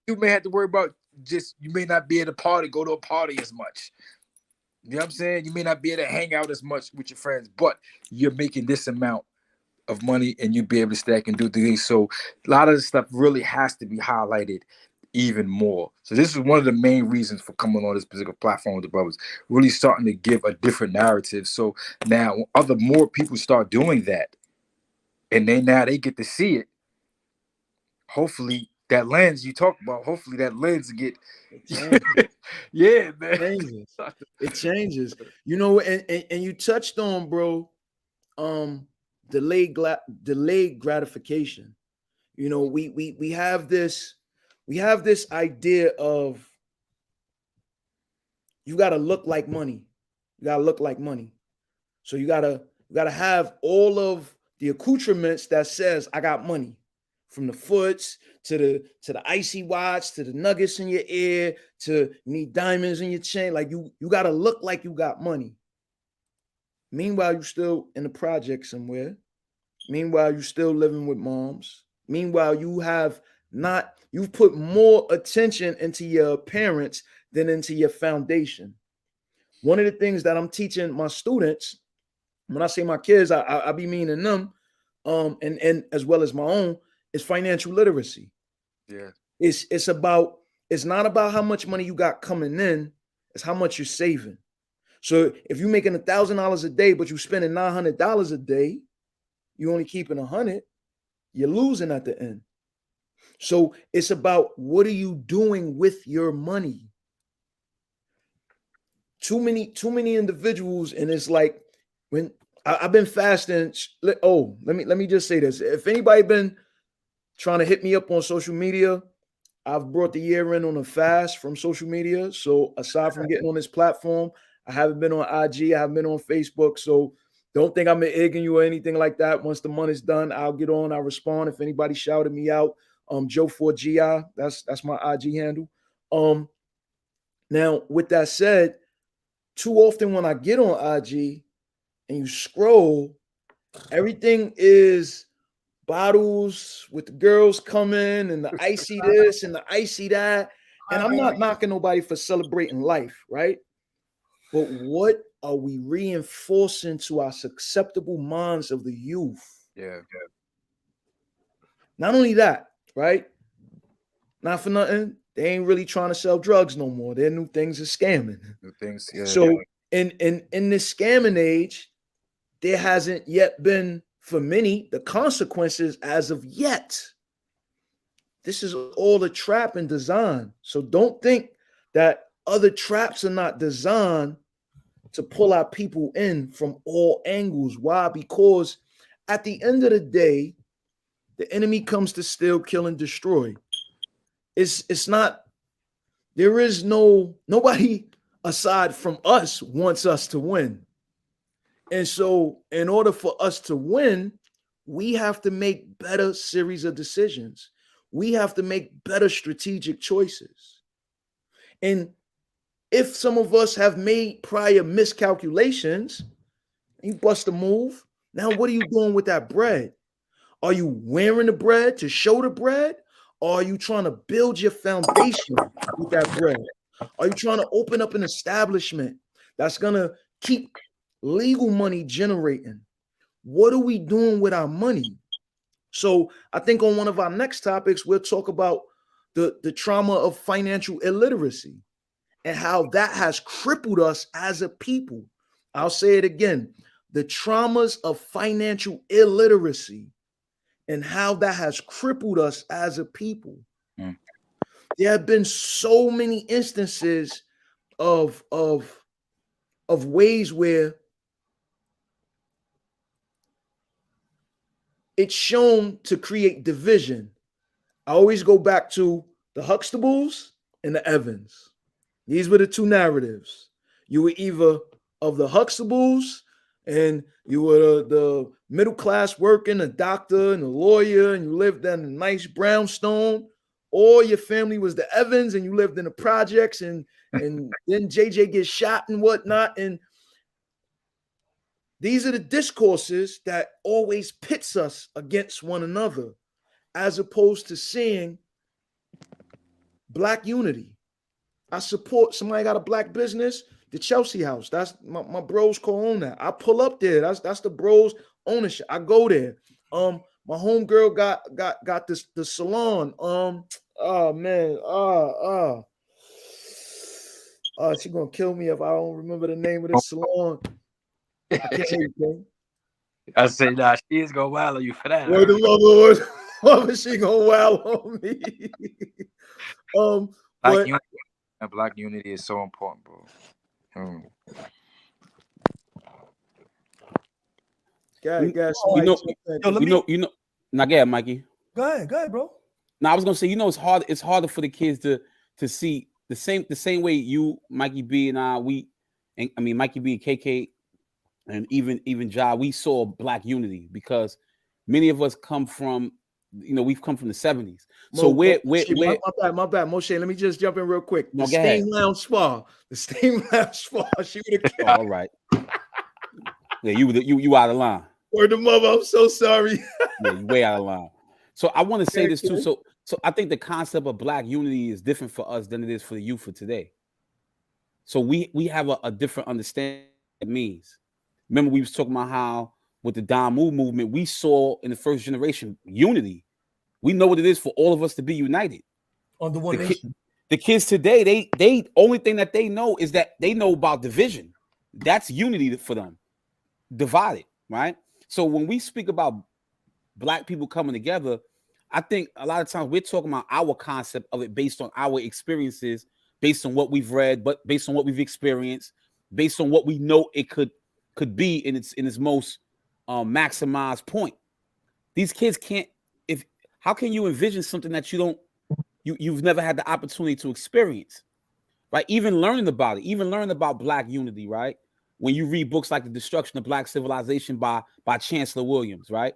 you may have to worry about you may not be able to go to a party as much. You know what I'm saying? You may not be able to hang out as much with your friends, but you're making this amount of money and you'll be able to stack and do things. So a lot of this stuff really has to be highlighted even more. So this is one of the main reasons for coming on this particular platform with the brothers, really starting to give a different narrative. So now more people start doing that, and they get to see it. Hopefully that lens you talk about, hopefully that lens get yeah, man. It changes. You know, and you touched on, bro, delayed gratification. You know, we have this idea of you got to look like money. You got to look like money. So you got to have all of the accoutrements that says I got money, from the foots to the icy watch, to the nuggets in your ear, to you need diamonds in your chain. Like you got to look like you got money. Meanwhile, you still in the project somewhere. Meanwhile, you still living with moms. Meanwhile, you've put more attention into your appearance than into your foundation. One of the things that I'm teaching my students, when I say my kids, I be meaning them, and as well as my own, is financial literacy. Yeah. It's not about how much money you got coming in, it's how much you're saving. So if you're making $1,000 a day, but you're spending $900 a day, you only keeping $100, you're losing at the end. So it's about, what are you doing with your money? Too many individuals, and it's like, when I've been fasting. Let me just say this. If anybody been trying to hit me up on social media, I've brought the year in on a fast from social media. So aside from getting on this platform, I haven't been on IG, I haven't been on Facebook. So don't think I'm egging you or anything like that. Once the month's done, I'll get on, I'll respond. If anybody shouted me out, Joe4GI, that's my IG handle. Now with that said, too often when I get on IG and you scroll, everything is bottles with the girls coming and the icy this and the icy that. And I'm not knocking nobody for celebrating life, right? But what are we reinforcing to our susceptible minds of the youth? Yeah. Not only that, right? Not for nothing, they ain't really trying to sell drugs no more. Their new things are scamming. New things. Yeah. So in this scamming age, there hasn't yet been, for many, the consequences as of yet. This is all a trap and design. So don't think that other traps are not designed to pull our people in from all angles. Why? Because at the end of the day, the enemy comes to steal, kill, and destroy. It's not, there is nobody aside from us wants us to win. And so in order for us to win, we have to make better series of decisions. We have to make better strategic choices. And if some of us have made prior miscalculations, you bust a move. Now, what are you doing with that bread? Are you wearing the bread to show the bread? Or are you trying to build your foundation with that bread? Are you trying to open up an establishment that's going to keep legal money generating? What are we doing with our money? So I think on one of our next topics, we'll talk about the trauma of financial illiteracy and how that has crippled us as a people. I'll say it again, the traumas of financial illiteracy and how that has crippled us as a people. There have been so many instances of ways where it's shown to create division. I always go back to the Huxtables and the Evans. These were the two narratives. You were either of the Huxtables and you were the middle class working, a doctor and a lawyer, and you lived in a nice brownstone, or your family was the Evans and you lived in the projects, and then JJ gets shot and whatnot. And these are the discourses that always pits us against one another, as opposed to seeing Black unity. I support somebody got a Black business, the Chelsea House. That's my bros co-own that. I pull up there. That's the bros ownership. I go there. My homegirl got this the salon. She's gonna kill me if I don't remember the name of the salon. I can't hear you, I say, nah, she is gonna wow you for that. Word of mother, she gonna wow on me. Black unity is so important, bro. Guys, Now, go ahead, Mikey. Go ahead, bro. Now, I was gonna say, it's hard. It's harder for the kids to see the same way you, Mikey B, and Mikey B, KK, and even Ja, we saw Black unity because many of us come from, we've come from the 70s. So where my bad, Moshe. Let me just jump in real quick. The Steam Lounge Spa. She would have killed. All right. Yeah, you out of line. Word of mother, I'm so sorry. Yeah, you way out of line. So I want to say this too. So I think the concept of Black unity is different for us than it is for the youth of today. So we have a different understanding of what it means. Remember, we was talking about how with the Don Move movement, we saw in the first generation unity. We know what it is for all of us to be united. Under one nation. The kids today, they only thing that they know is that they know about division. That's unity for them. Divided, right? So when we speak about Black people coming together, I think a lot of times we're talking about our concept of it based on our experiences, based on what we've read, but based on what we've experienced, based on what we know it could be in its most maximized point. These kids can't. How can you envision something that you've never had the opportunity to experience, right? Even learning about it, even learning about Black unity, right? When you read books like The Destruction of Black Civilization by Chancellor Williams, right?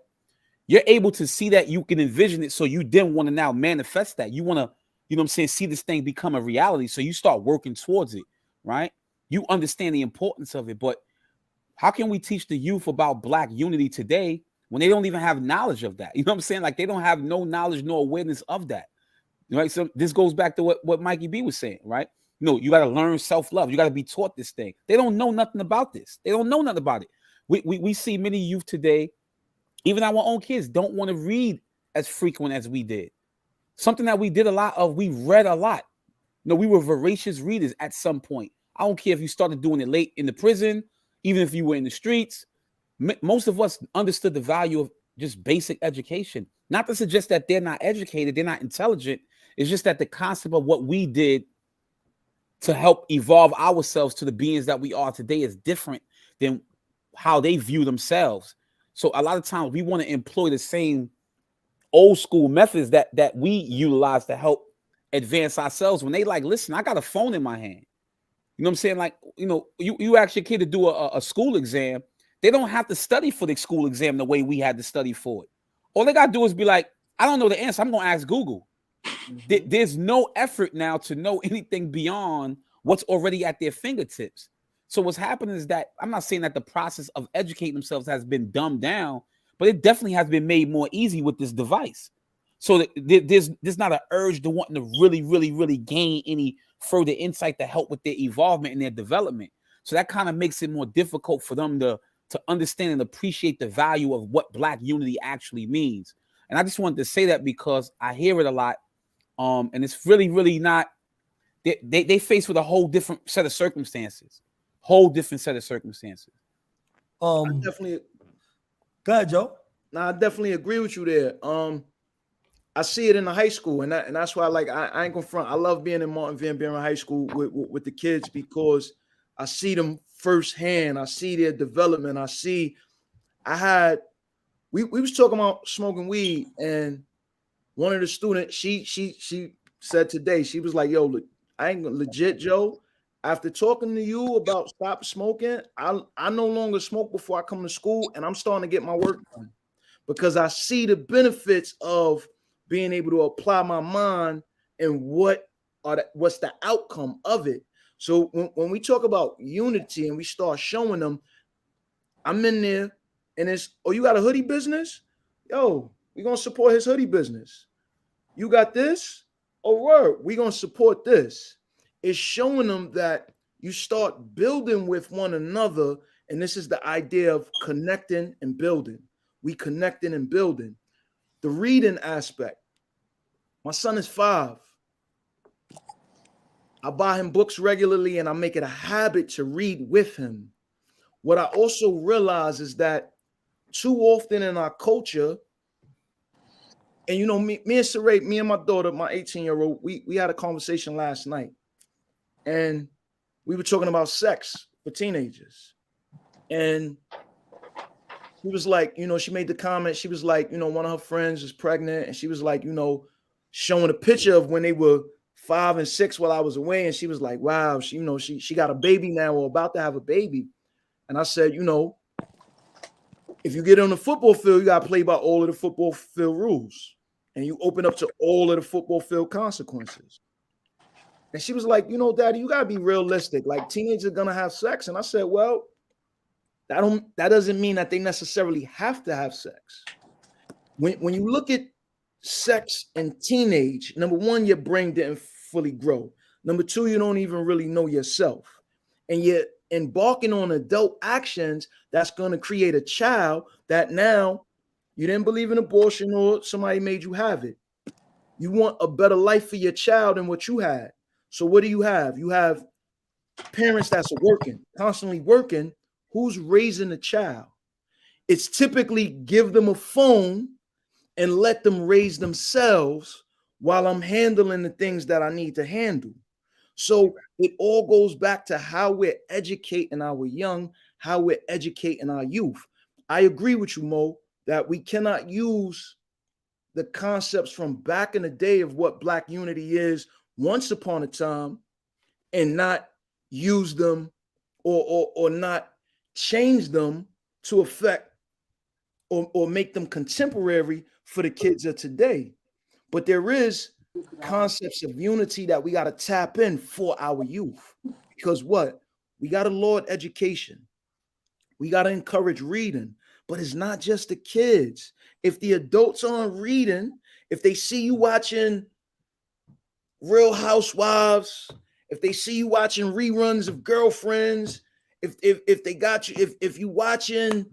You're able to see that, you can envision it, so you then want to now manifest that. You want to, you know what I'm saying, see this thing become a reality, so you start working towards it, right? You understand the importance of it, but how can we teach the youth about Black unity today when they don't even have knowledge of that? You know what I'm saying? Like, they don't have no knowledge, no awareness of that, right? So this goes back to what Mikey B was saying, right? No, you got to learn self-love. You got to be taught this thing. They don't know nothing about this. They don't know nothing about it. We see many youth today, even our own kids, don't want to read as frequent as we did. Something that we did a lot of, we read a lot. No, we were voracious readers at some point. I don't care if you started doing it late in the prison, even if you were in the streets. Most of us understood the value of just basic education. Not to suggest that they're not educated, they're not intelligent. It's just that the concept of what we did to help evolve ourselves to the beings that we are today is different than how they view themselves. So a lot of times we want to employ the same old school methods that we utilize to help advance ourselves, when they like, listen, I got a phone in my hand. You know what I'm saying? Like, you know, you ask your kid to do a school exam. They don't have to study for the school exam the way we had to study for it. All they got to do is be like, I don't know the answer, I'm going to ask Google. Mm-hmm. There's no effort now to know anything beyond what's already at their fingertips. So what's happening is that, I'm not saying that the process of educating themselves has been dumbed down, but it definitely has been made more easy with this device. So there's not an urge to wanting to really, really, really gain any further insight to help with their evolvement and their development. So that kind of makes it more difficult for them to understand and appreciate the value of what Black unity actually means. And I just wanted to say that because I hear it a lot. And it's really, really not, they face with a whole different set of circumstances. I definitely. Go ahead, Joe. I definitely agree with you there. I see it in the high school, and that's why I ain't gonna front. I love being in Martin Van Buren High School with the kids, because I see them firsthand. I see their development. We was talking about smoking weed, and one of the students, she said today, she was like, yo, look, I ain't legit, Joe. After talking to you about stop smoking, I no longer smoke before I come to school, and I'm starting to get my work done because I see the benefits of being able to apply my mind and what's the outcome of it. So when we talk about unity and we start showing them, I'm in there and it's, oh, you got a hoodie business? Yo, we're going to support his hoodie business. You got this? Oh, word, we're going to support this. It's showing them that you start building with one another. And this is the idea of connecting and building. We connecting and building. The reading aspect. My son is 5. I buy him books regularly and I make it a habit to read with him. What I also realize is that too often in our culture, and you know, me and Saray, me and my daughter, my 18-year-old, we had a conversation last night. And we were talking about sex for teenagers. And she was like, you know, she made the comment. She was like, you know, one of her friends is pregnant. And she was like, you know, showing a picture of when they were 5 and 6 while I was away. And she was like, wow, she got a baby now or about to have a baby. And I said, you know, if you get on the football field, you got to play by all of the football field rules. And you open up to all of the football field consequences. And she was like, you know, Daddy, you got to be realistic. Like, teenagers are going to have sex. And I said, well, that doesn't mean that they necessarily have to have sex. When you look at sex and teenage, number one, your brain didn't fully grow. Number two, you don't even really know yourself. And yet embarking on adult actions that's going to create a child that now you didn't believe in abortion or somebody made you have it. You want a better life for your child than what you had. So what do? You have parents that's working, constantly working. Who's raising the child? It's typically give them a phone and let them raise themselves while I'm handling the things that I need to handle. So it all goes back to how we're educating our young, how we're educating our youth. I agree with you, Mo, that we cannot use the concepts from back in the day of what Black unity is once upon a time and not use them or not change them to affect or make them contemporary for the kids of today. But there is concepts of unity that we got to tap in for our youth. Because what? We got to laud education. We got to encourage reading. But it's not just the kids. If the adults aren't reading, if they see you watching Real Housewives, if they see you watching reruns of Girlfriends, if they got you, if you watching,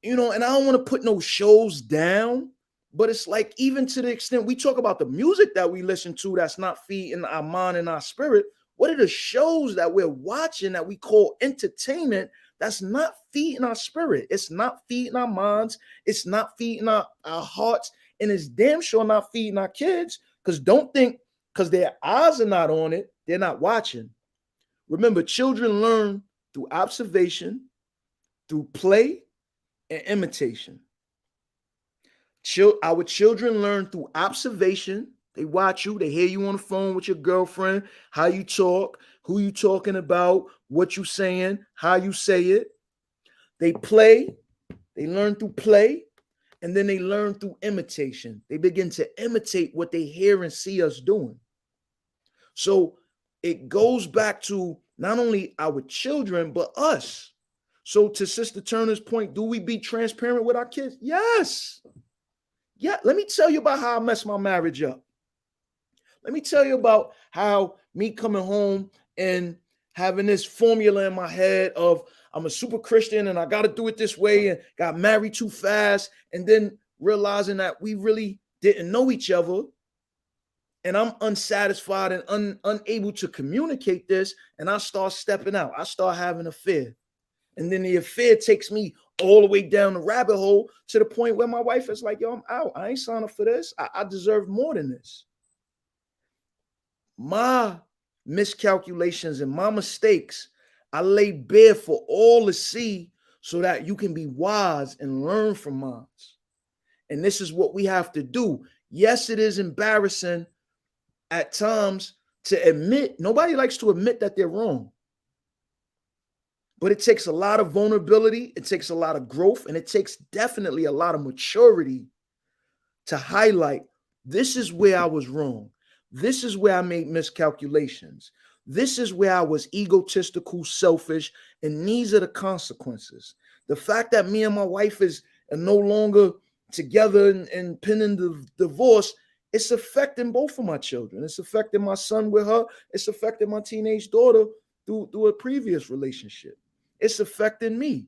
you know, and I don't want to put no shows down, but it's like, even to the extent we talk about the music that we listen to that's not feeding our mind and our spirit, what are the shows that we're watching that we call entertainment that's not feeding our spirit? It's not feeding our minds. It's not feeding our hearts. And it's damn sure not feeding our kids, because don't think because their eyes are not on it, they're not watching. Remember, children learn through observation, through play, and imitation. Our children learn through observation. They watch you, they hear you on the phone with your girlfriend, how you talk, who you talking about, what you saying, how you say it. They play, they learn through play, and then they learn through imitation. They begin to imitate what they hear and see us doing. So it goes back to not only our children, but us. So to Sister Turner's point, do we be transparent with our kids? Yes. Yeah, let me tell you about how I messed my marriage up. Let me tell you about how me coming home and having this formula in my head of I'm a super Christian and I got to do it this way, and got married too fast, and then realizing that we really didn't know each other, and I'm unsatisfied and unable to communicate this, and I start stepping out. I start having an affair. And then the affair takes me all the way down the rabbit hole to the point where my wife is like, yo, I'm out. I ain't signing up for this. I deserve more than this. My miscalculations and my mistakes, I lay bare for all to see so that you can be wise and learn from mine. And this is what we have to do. Yes, it is embarrassing at times to admit. Nobody likes to admit that they're wrong. But it takes a lot of vulnerability, it takes a lot of growth, and it takes definitely a lot of maturity to highlight, this is where I was wrong. This is where I made miscalculations. This is where I was egotistical, selfish, and these are the consequences. The fact that me and my wife are no longer together and pending the divorce, it's affecting both of my children. It's affecting my son with her. It's affecting my teenage daughter through a previous relationship. It's affecting me.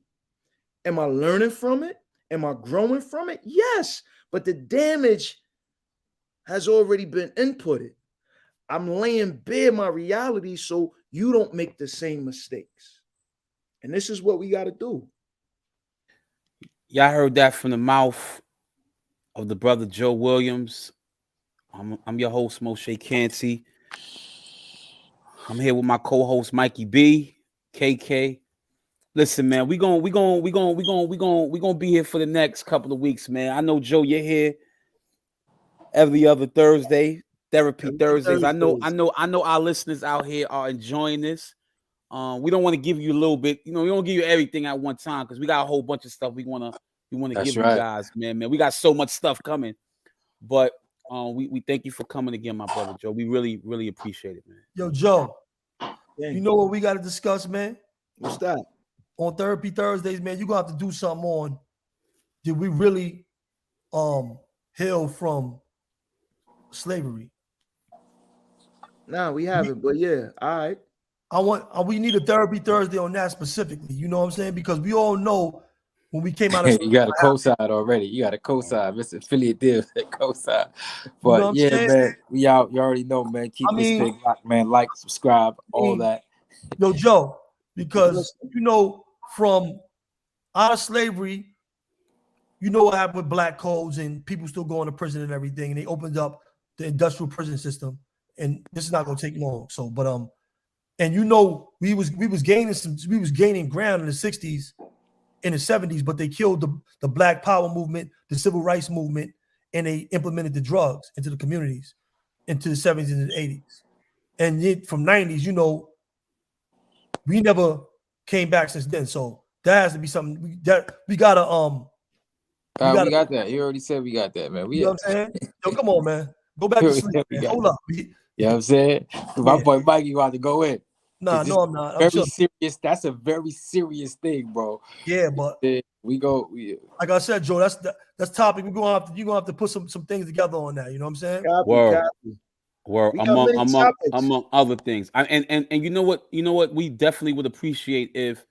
Am I learning from it? Am I growing from it? Yes, but the damage has already been inputted. I'm laying bare my reality so you don't make the same mistakes. And this is what we got to do. Y'all heard that from the mouth of the brother Joe Williams. I'm your host, Moshe Canty. I'm here with my co-host Mikey B, KK. Listen, man, we gonna be here for the next couple of weeks, man. I know, Joe, you're here every other Thursday, Therapy Thursdays. I know our listeners out here are enjoying this. We don't want to give you a little bit, we don't give you everything at one time because we got a whole bunch of stuff we want to give you guys, man. We got so much stuff coming, but we thank you for coming again, my brother Joe. We really, really appreciate it, man. Yo, Joe, you know what we got to discuss, man? What's that? On Therapy Thursdays, man, you're going to have to do something on, did we really heal from slavery? Nah, we haven't, but yeah, all right. We need a Therapy Thursday on that specifically. You know what I'm saying? Because we all know when we came out of you got a co-side already. You got a co-side. Mr. Affiliate deal, co-side. But you know yeah, man, you already know, man. Keep this thing locked, man. Like, subscribe, all that. Yo, Joe, because from out of slavery, you know what happened with black codes and people still going to prison and everything, and they opened up the industrial prison system, and this is not going to take long. So, but and you know, we was gaining ground in the 60s, in the 70s, but they killed the Black Power movement, the Civil Rights movement, and they implemented the drugs into the communities into the 70s and the 80s. And yet from 90s, you know, we never came back since then. So that has to be something that we gotta we got that. You already said we got that, man. You know what I'm saying? Yo, come on, man. Go back to sleep, man. Hold up. You know what I'm saying? My boy Mikey want to go in. Nah, no, I'm not. Very serious. That's a very serious thing, bro. Yeah, but like I said, Joe, that's topic. You're gonna have to put some things together on that. You know what I'm saying? Word. Among other things. And you know what? We definitely would appreciate if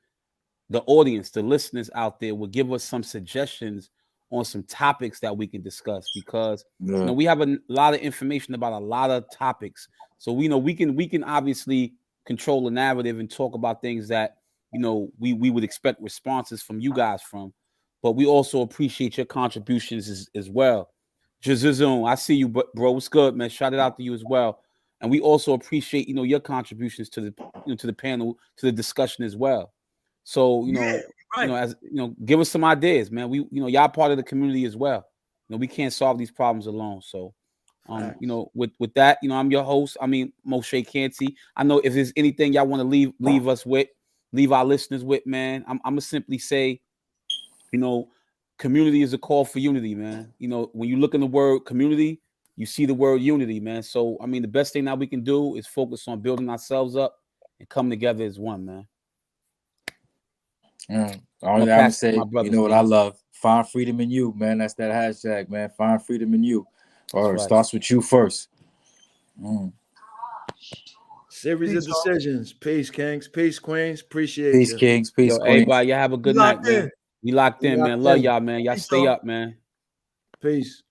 the audience, the listeners out there, would give us some suggestions on some topics that we can discuss, because you know, we have a lot of information about a lot of topics. So we know we can obviously control the narrative and talk about things that, you know, we would expect responses from you guys from, but we also appreciate your contributions as well. Jazizone, I see you, bro. What's good, man? Shout it out to you as well. And we also appreciate, you know, your contributions to the panel, to the discussion as well. So, you know, as you know, give us some ideas, man. We, you know, y'all part of the community as well. You know, we can't solve these problems alone. So, you know, with that, you know, I'm your host. I mean, Moshe Canty. I know if there's anything y'all want to leave us with, leave our listeners with, man, I'm gonna simply say, you know, community is a call for unity, man. You know, when you look in the word community, you see the word unity, man. So, I mean, the best thing that we can do is focus on building ourselves up and come together as one, man. All I have to say, you know what I love? Find freedom in you, man. That's that hashtag, man. Find freedom in you. Or it starts with you first. Series of decisions. Peace, kings. Peace, queens. Appreciate peace, you. kings. Peace, queens. Everybody, y'all have a good night, man. We locked in, man. Love y'all, man. Y'all stay up, man. Peace.